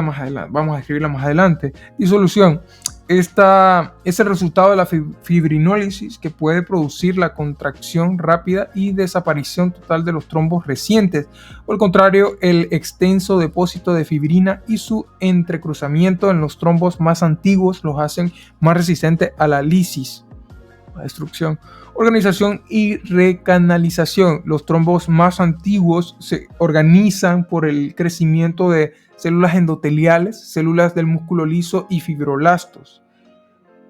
más adelante, vamos a describirla más adelante. Disolución. Esta es el resultado de la fibrinólisis que puede producir la contracción rápida y desaparición total de los trombos recientes. Por el contrario, el extenso depósito de fibrina y su entrecruzamiento en los trombos más antiguos los hacen más resistentes a la lisis, la destrucción. Organización y recanalización. Los trombos más antiguos se organizan por el crecimiento de células endoteliales, células del músculo liso y fibroblastos.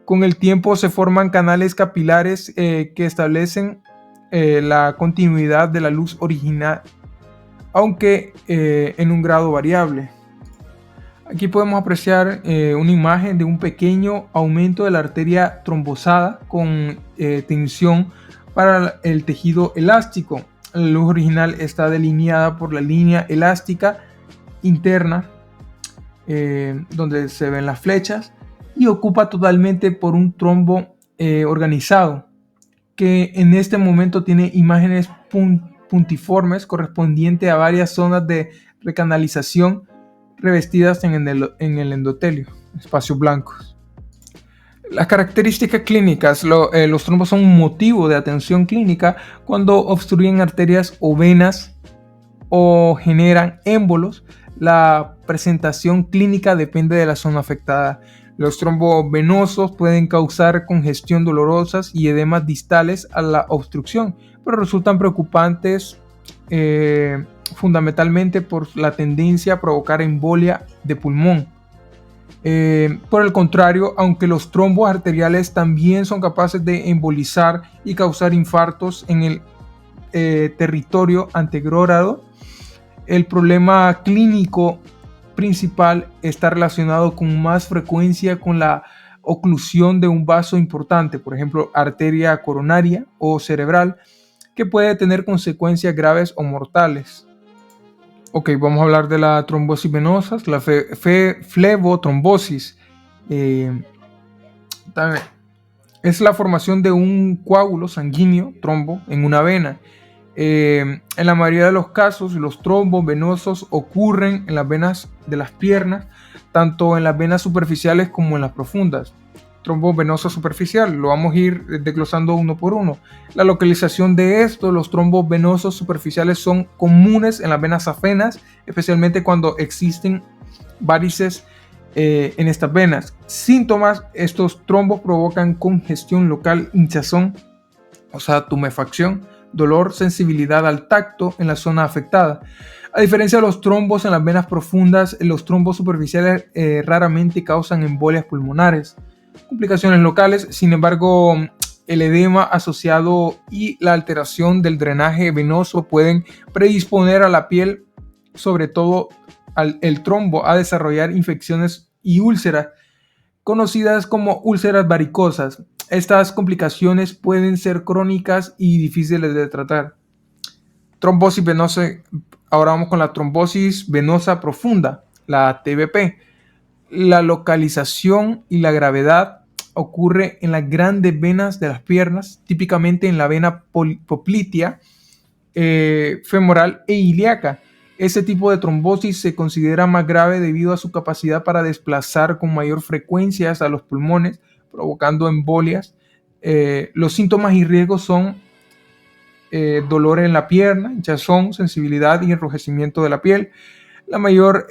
Con el tiempo se forman canales capilares que establecen la continuidad de la luz original, aunque en un grado variable. Aquí podemos apreciar una imagen de un pequeño aumento de la arteria trombosada con tensión para el tejido elástico. La luz original está delineada por la línea elástica interna, donde se ven las flechas, y ocupa totalmente por un trombo organizado, que en este momento tiene imágenes puntiformes correspondientes a varias zonas de recanalización revestidas en el endotelio, espacios blancos. Las características clínicas. Los trombos son un motivo de atención clínica cuando obstruyen arterias o venas o generan émbolos. La presentación clínica depende de la zona afectada. Los trombos venosos pueden causar congestión dolorosas y edemas distales a la obstrucción, pero resultan preocupantes fundamentalmente por la tendencia a provocar embolia de pulmón. Por el contrario, aunque los trombos arteriales también son capaces de embolizar y causar infartos en el territorio antegrorado, el problema clínico principal está relacionado con más frecuencia con la oclusión de un vaso importante, por ejemplo, arteria coronaria o cerebral, que puede tener consecuencias graves o mortales. Ok, vamos a hablar de la trombosis venosa, la flebotrombosis. Es la formación de un coágulo sanguíneo, trombo, en una vena. En la mayoría de los casos, los trombos venosos ocurren en las venas de las piernas, tanto en las venas superficiales como en las profundas. Trombo venoso superficial, lo vamos a ir desglosando uno por uno. La localización de esto, los trombos venosos superficiales son comunes en las venas afenas, especialmente cuando existen varices en estas venas. Síntomas: estos trombos provocan congestión local, hinchazón, o sea, tumefacción, dolor, sensibilidad al tacto en la zona afectada. A diferencia de los trombos en las venas profundas, los trombos superficiales raramente causan embolias pulmonares. Complicaciones locales: sin embargo, el edema asociado y la alteración del drenaje venoso pueden predisponer a la piel, sobre todo el trombo, a desarrollar infecciones y úlceras, conocidas como úlceras varicosas. Estas complicaciones pueden ser crónicas y difíciles de tratar. Trombosis venosa. Ahora vamos con la trombosis venosa profunda, la TVP. La localización y la gravedad ocurre en las grandes venas de las piernas, típicamente en la vena poplitea, femoral e ilíaca. Este tipo de trombosis se considera más grave debido a su capacidad para desplazar con mayor frecuencia a los pulmones, provocando embolias. Los síntomas y riesgos son dolor en la pierna, hinchazón, sensibilidad y enrojecimiento de la piel. El mayor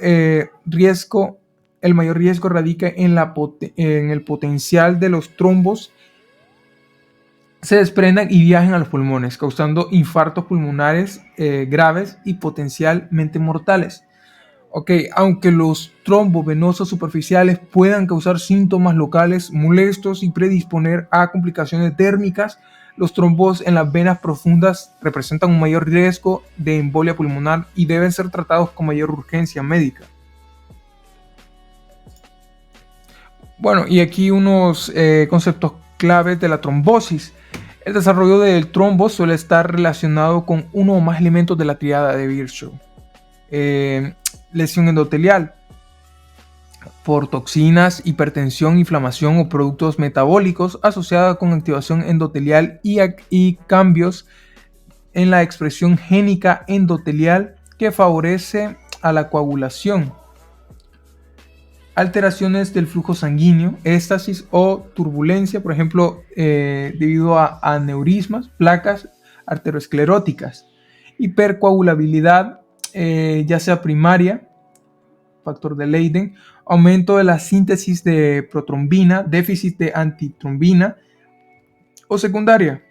riesgo radica en el potencial de los trombos se desprendan y viajen a los pulmones, causando infartos pulmonares graves y potencialmente mortales. Ok, aunque los trombos venosos superficiales puedan causar síntomas locales molestos y predisponer a complicaciones térmicas, los trombos en las venas profundas representan un mayor riesgo de embolia pulmonar y deben ser tratados con mayor urgencia médica. Bueno, y aquí unos conceptos claves de la trombosis. El desarrollo del trombo suele estar relacionado con uno o más elementos de la triada de Virchow. Lesión endotelial por toxinas, hipertensión, inflamación o productos metabólicos asociada con activación endotelial y cambios en la expresión génica endotelial que favorece a la coagulación. Alteraciones del flujo sanguíneo, éstasis o turbulencia, por ejemplo, debido a aneurismas, placas arterioscleróticas. Hipercoagulabilidad, ya sea primaria, factor de Leiden, aumento de la síntesis de protrombina, déficit de antitrombina, o secundaria,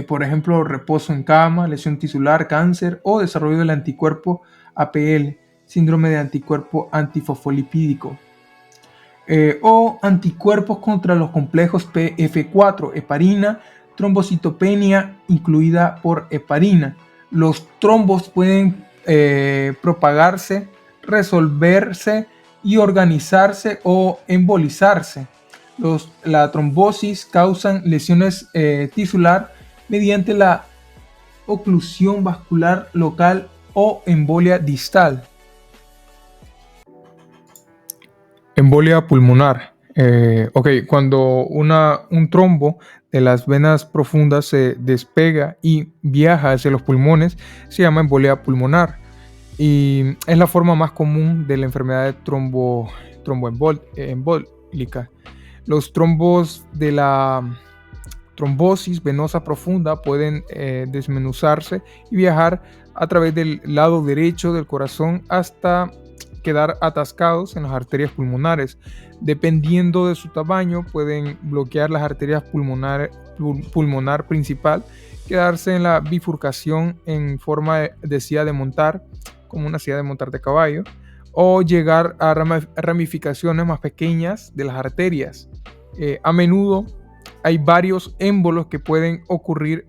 por ejemplo, reposo en cama, lesión tisular, cáncer o desarrollo del anticuerpo APL, síndrome de anticuerpo antifosfolipídico, o anticuerpos contra los complejos PF4, heparina, trombocitopenia incluida por heparina. Los trombos pueden propagarse, resolverse y organizarse o embolizarse. La trombosis causan lesiones tisular mediante la oclusión vascular local o embolia distal. Embolia pulmonar. Cuando un trombo de las venas profundas se despega y viaja hacia los pulmones, se llama embolia pulmonar. Y es la forma más común de la enfermedad de tromboembólica. Los trombos de la trombosis venosa profunda pueden desmenuzarse y viajar a través del lado derecho del corazón hasta quedar atascados en las arterias pulmonares. Dependiendo de su tamaño, pueden bloquear las arterias pulmonar principal, quedarse en la bifurcación en forma de silla de montar, como una silla de montar de caballo, o llegar a ramificaciones más pequeñas de las arterias. A menudo hay varios émbolos que pueden ocurrir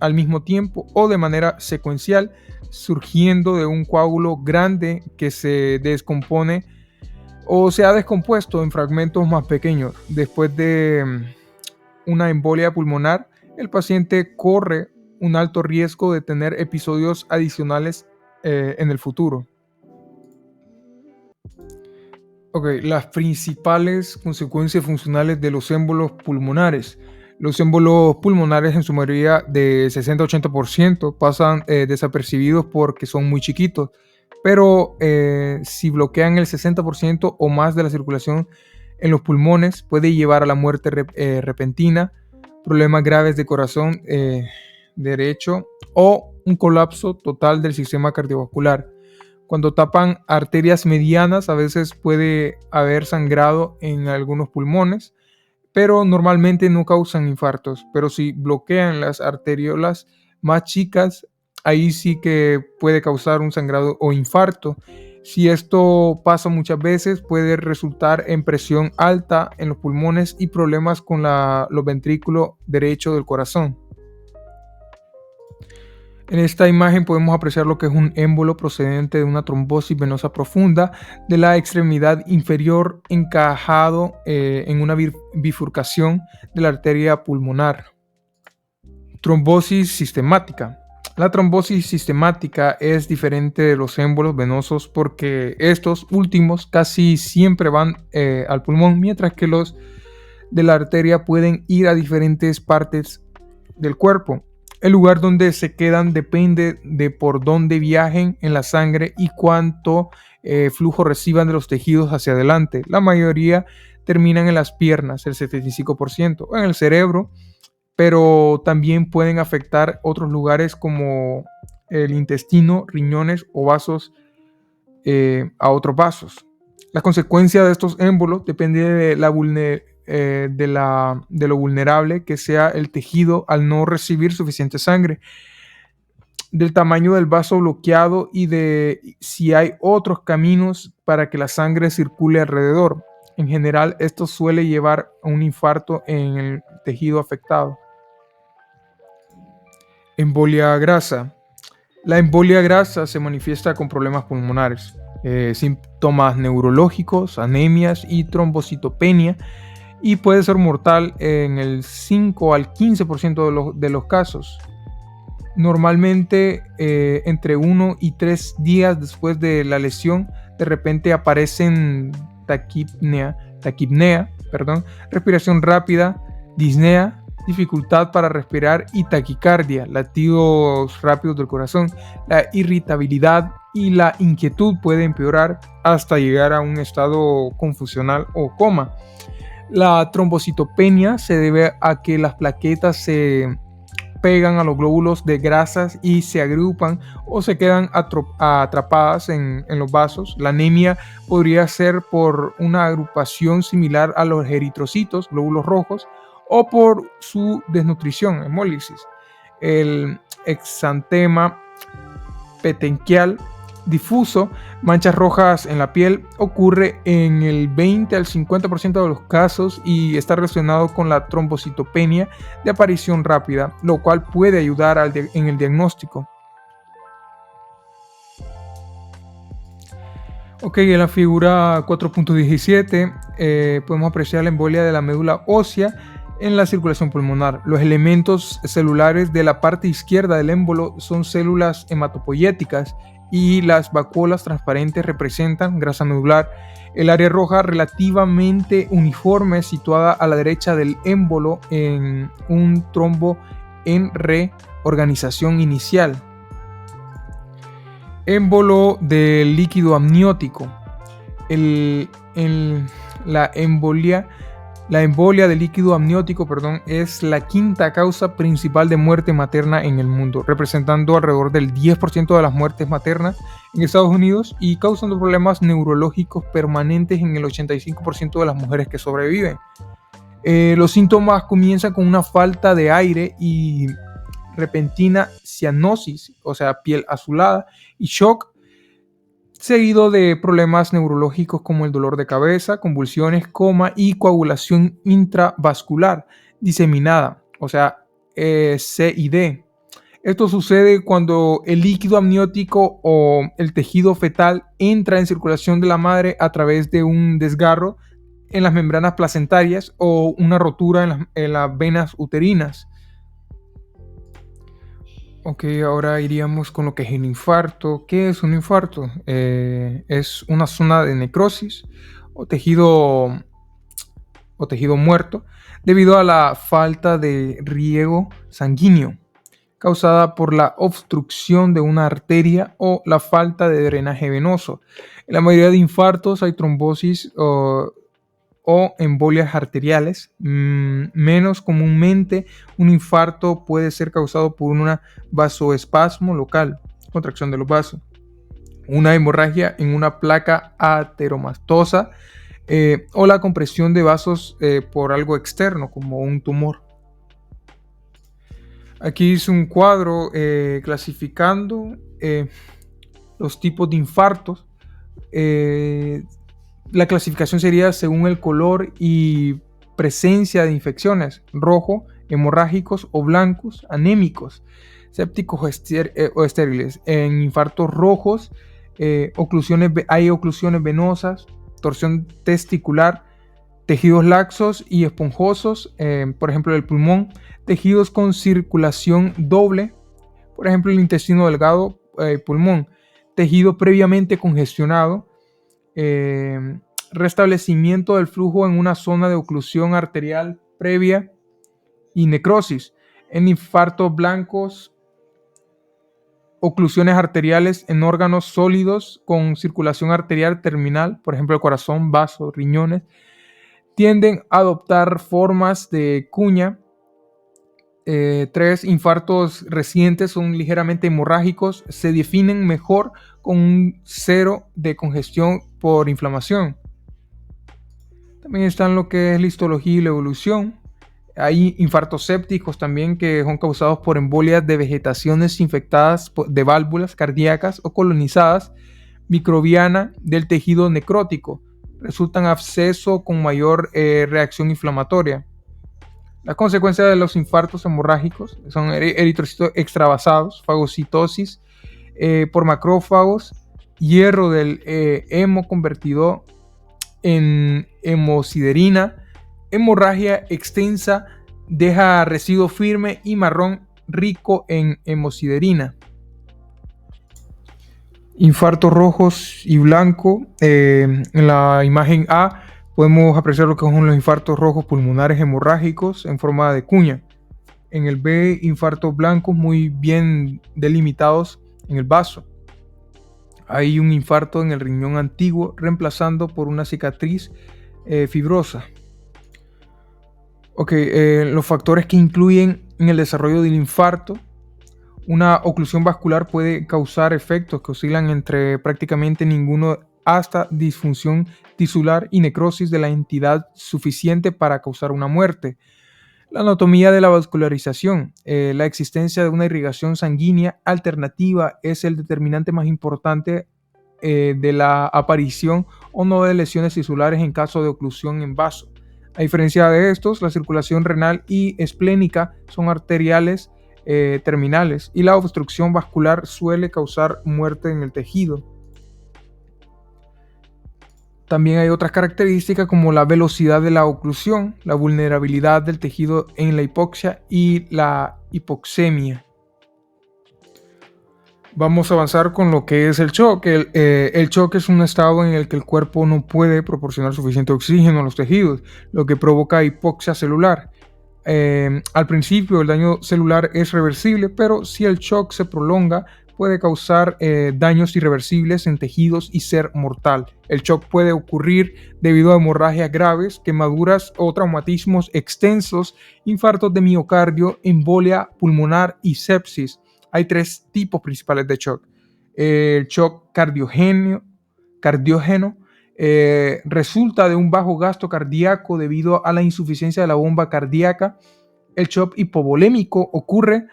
al mismo tiempo o de manera secuencial, surgiendo de un coágulo grande que se descompone o se ha descompuesto en fragmentos más pequeños. Después de una embolia pulmonar, el paciente corre un alto riesgo de tener episodios adicionales en el futuro. Las principales consecuencias funcionales de los émbolos pulmonares. Los émbolos pulmonares en su mayoría de 60-80% pasan desapercibidos porque son muy chiquitos, pero si bloquean el 60% o más de la circulación en los pulmones, puede llevar a la muerte repentina, problemas graves de corazón derecho o un colapso total del sistema cardiovascular. Cuando tapan arterias medianas, a veces puede haber sangrado en algunos pulmones, pero normalmente no causan infartos. Pero si bloquean las arteriolas más chicas, ahí sí que puede causar un sangrado o infarto. Si esto pasa muchas veces, puede resultar en presión alta en los pulmones y problemas con los ventrículos derecho del corazón. En esta imagen podemos apreciar lo que es un émbolo procedente de una trombosis venosa profunda de la extremidad inferior encajado en una bifurcación de la arteria pulmonar. Trombosis sistemática. La trombosis sistemática es diferente de los émbolos venosos porque estos últimos casi siempre van al pulmón, mientras que los de la arteria pueden ir a diferentes partes del cuerpo. El lugar donde se quedan depende de por dónde viajen en la sangre y cuánto flujo reciban de los tejidos hacia adelante. La mayoría terminan en las piernas, el 75%, o en el cerebro, pero también pueden afectar otros lugares como el intestino, riñones o vasos a otros vasos. La consecuencia de estos émbolos depende de la de lo vulnerable que sea el tejido al no recibir suficiente sangre, del tamaño del vaso bloqueado y de si hay otros caminos para que la sangre circule alrededor. En general, esto suele llevar a un infarto en el tejido afectado. Embolia grasa. La embolia grasa se manifiesta con problemas pulmonares, síntomas neurológicos, anemias y trombocitopenia, y puede ser mortal en el 5 al 15% de los casos. Normalmente entre 1 y 3 días después de la lesión, de repente aparecen taquipnea, respiración rápida, disnea, dificultad para respirar y taquicardia, latidos rápidos del corazón. La irritabilidad y la inquietud pueden empeorar hasta llegar a un estado confusional o coma. La trombocitopenia se debe a que las plaquetas se pegan a los glóbulos de grasas y se agrupan o se quedan atrapadas en los vasos. La anemia podría ser por una agrupación similar a los eritrocitos, glóbulos rojos, o por su desnutrición, hemólisis. El exantema petequial difuso, manchas rojas en la piel, ocurre en el 20 al 50% de los casos y está relacionado con la trombocitopenia de aparición rápida, lo cual puede ayudar en el diagnóstico. Ok, en la figura 4.17 podemos apreciar la embolia de la médula ósea en la circulación pulmonar. Los elementos celulares de la parte izquierda del émbolo son células hematopoyéticas y las vacuolas transparentes representan grasa medular. El área roja relativamente uniforme situada a la derecha del émbolo en un trombo en reorganización inicial. Émbolo del líquido amniótico. La embolia del líquido amniótico, es la quinta causa principal de muerte materna en el mundo, representando alrededor del 10% de las muertes maternas en Estados Unidos y causando problemas neurológicos permanentes en el 85% de las mujeres que sobreviven. Los síntomas comienzan con una falta de aire y repentina cianosis, o sea, piel azulada y shock, seguido de problemas neurológicos como el dolor de cabeza, convulsiones, coma y coagulación intravascular diseminada, o sea, CID. Esto sucede cuando el líquido amniótico o el tejido fetal entra en circulación de la madre a través de un desgarro en las membranas placentarias o una rotura en las venas uterinas. Ok, ahora iríamos con lo que es el infarto. ¿Qué es un infarto? Es una zona de necrosis o tejido muerto debido a la falta de riego sanguíneo causada por la obstrucción de una arteria o la falta de drenaje venoso. En la mayoría de infartos hay trombosis o embolias arteriales. Menos comúnmente, un infarto puede ser causado por un vasoespasmo local, contracción de los vasos, una hemorragia en una placa ateromastosa o la compresión de vasos por algo externo, como un tumor. Aquí hice un cuadro clasificando los tipos de infartos. La clasificación sería según el color y presencia de infecciones: rojo, hemorrágicos o blancos, anémicos, sépticos o estériles. En infartos rojos hay oclusiones venosas, torsión testicular, tejidos laxos y esponjosos, por ejemplo el pulmón, tejidos con circulación doble, por ejemplo el intestino delgado, pulmón, tejido previamente congestionado, restablecimiento del flujo en una zona de oclusión arterial previa y necrosis. En infartos blancos, oclusiones arteriales en órganos sólidos con circulación arterial terminal, por ejemplo el corazón, vasos, riñones, tienden a adoptar formas de cuña. 3 infartos recientes son ligeramente hemorrágicos, se definen mejor con un 0 de congestión por inflamación. También están lo que es la histología y la evolución. Hay infartos sépticos también que son causados por embolias de vegetaciones infectadas de válvulas cardíacas o colonizadas microbiana del tejido necrótico. Resultan absceso con mayor reacción inflamatoria. Las consecuencias de los infartos hemorrágicos son eritrocitos extravasados, fagocitosis por macrófagos, hierro del hemo convertido en hemosiderina, hemorragia extensa, deja residuo firme y marrón rico en hemosiderina. Infartos rojos y blanco. En la imagen A podemos apreciar lo que son los infartos rojos pulmonares hemorrágicos en forma de cuña. En el B, infartos blancos muy bien delimitados en el vaso. Hay un infarto en el riñón antiguo reemplazando por una cicatriz fibrosa. Los factores que influyen en el desarrollo del infarto. Una oclusión vascular puede causar efectos que oscilan entre prácticamente ninguno hasta disfunción tisular y necrosis de la entidad suficiente para causar una muerte. La anatomía de la vascularización. La existencia de una irrigación sanguínea alternativa es el determinante más importante de la aparición o no de lesiones tisulares en caso de oclusión en vaso. A diferencia de estos, la circulación renal y esplénica son arteriales terminales y la obstrucción vascular suele causar muerte en el tejido. También hay otras características como la velocidad de la oclusión, la vulnerabilidad del tejido en la hipoxia y la hipoxemia. Vamos a avanzar con lo que es el shock. El shock es un estado en el que el cuerpo no puede proporcionar suficiente oxígeno a los tejidos, lo que provoca hipoxia celular. Al principio el daño celular es reversible, pero si el shock se prolonga puede causar daños irreversibles en tejidos y ser mortal. El shock puede ocurrir debido a hemorragias graves, quemaduras o traumatismos extensos, infartos de miocardio, embolia pulmonar y sepsis. Hay tres tipos principales de shock. El shock cardiógeno resulta de un bajo gasto cardíaco debido a la insuficiencia de la bomba cardíaca. El shock hipovolémico ocurre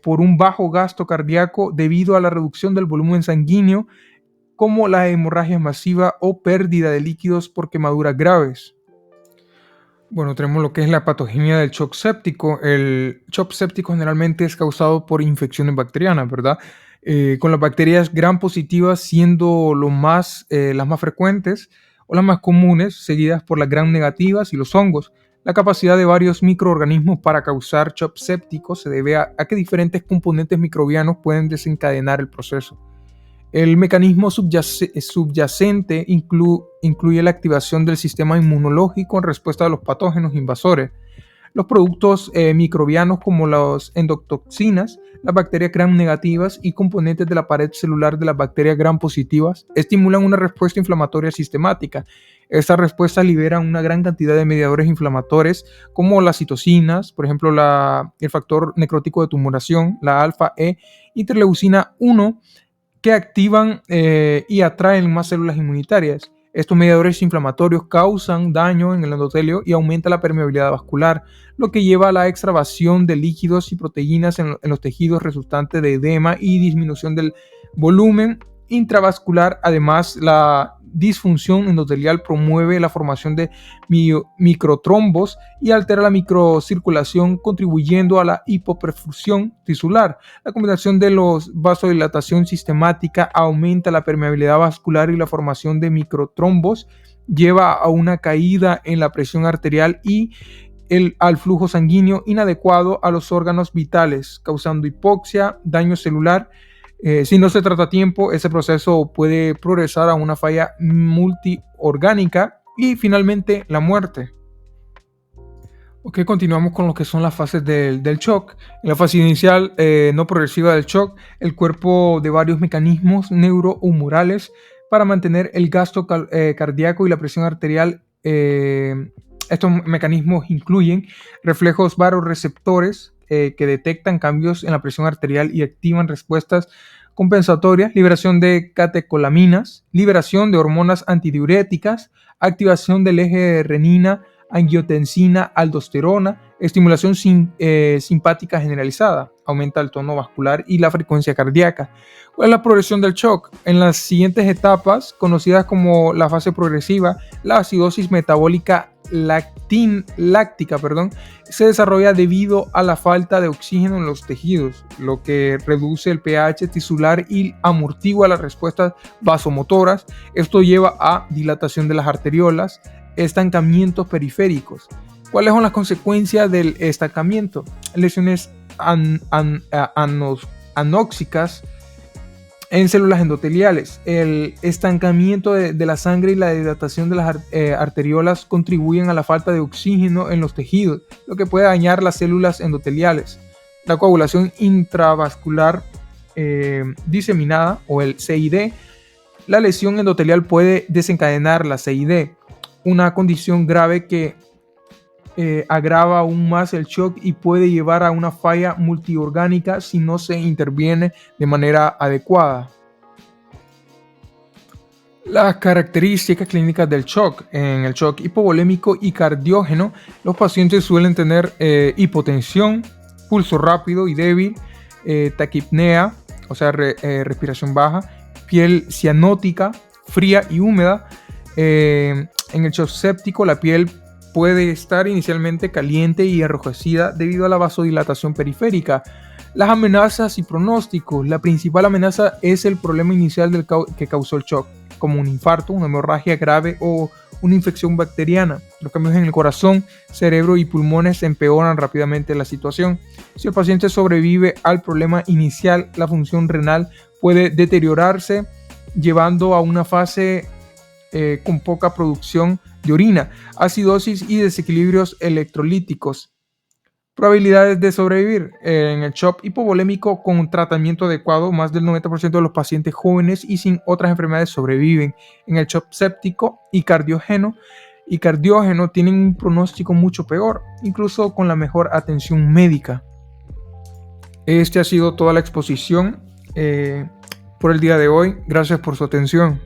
por un bajo gasto cardíaco debido a la reducción del volumen sanguíneo, como la hemorragia masiva o pérdida de líquidos por quemaduras graves. Bueno, tenemos lo que es la patogenia del shock séptico. El shock séptico generalmente es causado por infecciones bacterianas, ¿verdad? Con las bacterias gram positivas siendo las más frecuentes o las más comunes, seguidas por las gram negativas y los hongos. La capacidad de varios microorganismos para causar shock séptico se debe a que diferentes componentes microbianos pueden desencadenar el proceso. El mecanismo subyacente incluye la activación del sistema inmunológico en respuesta a los patógenos invasores. Los productos microbianos como las endotoxinas, las bacterias gram negativas y componentes de la pared celular de las bacterias gram positivas estimulan una respuesta inflamatoria sistemática. Esta respuesta libera una gran cantidad de mediadores inflamadores como las citocinas, por ejemplo el factor necrótico de tumoración, la alfa-E, interleucina 1, que activan y atraen más células inmunitarias. Estos mediadores inflamatorios causan daño en el endotelio y aumenta la permeabilidad vascular, lo que lleva a la extravasación de líquidos y proteínas en los tejidos resultante de edema y disminución del volumen intravascular. Además, la disfunción endotelial promueve la formación de microtrombos y altera la microcirculación, contribuyendo a la hipoperfusión tisular. La combinación de los vasodilatación sistemática aumenta la permeabilidad vascular y la formación de microtrombos lleva a una caída en la presión arterial y al flujo sanguíneo inadecuado a los órganos vitales, causando hipoxia, daño celular. Si no se trata a tiempo, ese proceso puede progresar a una falla multiorgánica y finalmente la muerte. Continuamos con lo que son las fases del shock. En la fase inicial no progresiva del shock, el cuerpo de varios mecanismos neurohumorales para mantener el gasto cardíaco y la presión arterial. Estos mecanismos incluyen reflejos vasoreceptores que detectan cambios en la presión arterial y activan respuestas compensatorias, liberación de catecolaminas, liberación de hormonas antidiuréticas, activación del eje de renina, angiotensina, aldosterona, estimulación simpática generalizada, aumenta el tono vascular y la frecuencia cardíaca. ¿Cuál es la progresión del shock? En las siguientes etapas, conocidas como la fase progresiva, la acidosis metabólica láctica, se desarrolla debido a la falta de oxígeno en los tejidos, lo que reduce el pH tisular y amortigua las respuestas vasomotoras. Esto lleva a dilatación de las arteriolas, estancamientos periféricos. ¿Cuáles son las consecuencias del estancamiento? Lesiones anóxicas en células endoteliales. El estancamiento de la sangre y la dilatación de las arteriolas contribuyen a la falta de oxígeno en los tejidos, lo que puede dañar las células endoteliales. La coagulación intravascular diseminada o el CID. La lesión endotelial puede desencadenar la CID, una condición grave que agrava aún más el shock y puede llevar a una falla multiorgánica si no se interviene de manera adecuada. Las características clínicas del shock. En el shock hipovolémico y cardiógeno, los pacientes suelen tener hipotensión, pulso rápido y débil, taquipnea, o sea, respiración baja, piel cianótica, fría y húmeda. En el shock séptico, la piel puede estar inicialmente caliente y enrojecida debido a la vasodilatación periférica. Las amenazas y pronósticos. La principal amenaza es el problema inicial que causó el shock, como un infarto, una hemorragia grave o una infección bacteriana. Los cambios en el corazón, cerebro y pulmones empeoran rápidamente la situación. Si el paciente sobrevive al problema inicial, la función renal puede deteriorarse, llevando a una fase con poca producción de orina, acidosis y desequilibrios electrolíticos. Probabilidades de sobrevivir. En el shock hipovolémico con un tratamiento adecuado, más del 90% de los pacientes jóvenes y sin otras enfermedades sobreviven. En el shock séptico y cardiógeno tienen un pronóstico mucho peor, incluso con la mejor atención médica. Este ha sido toda la exposición por el día de hoy. Gracias por su atención.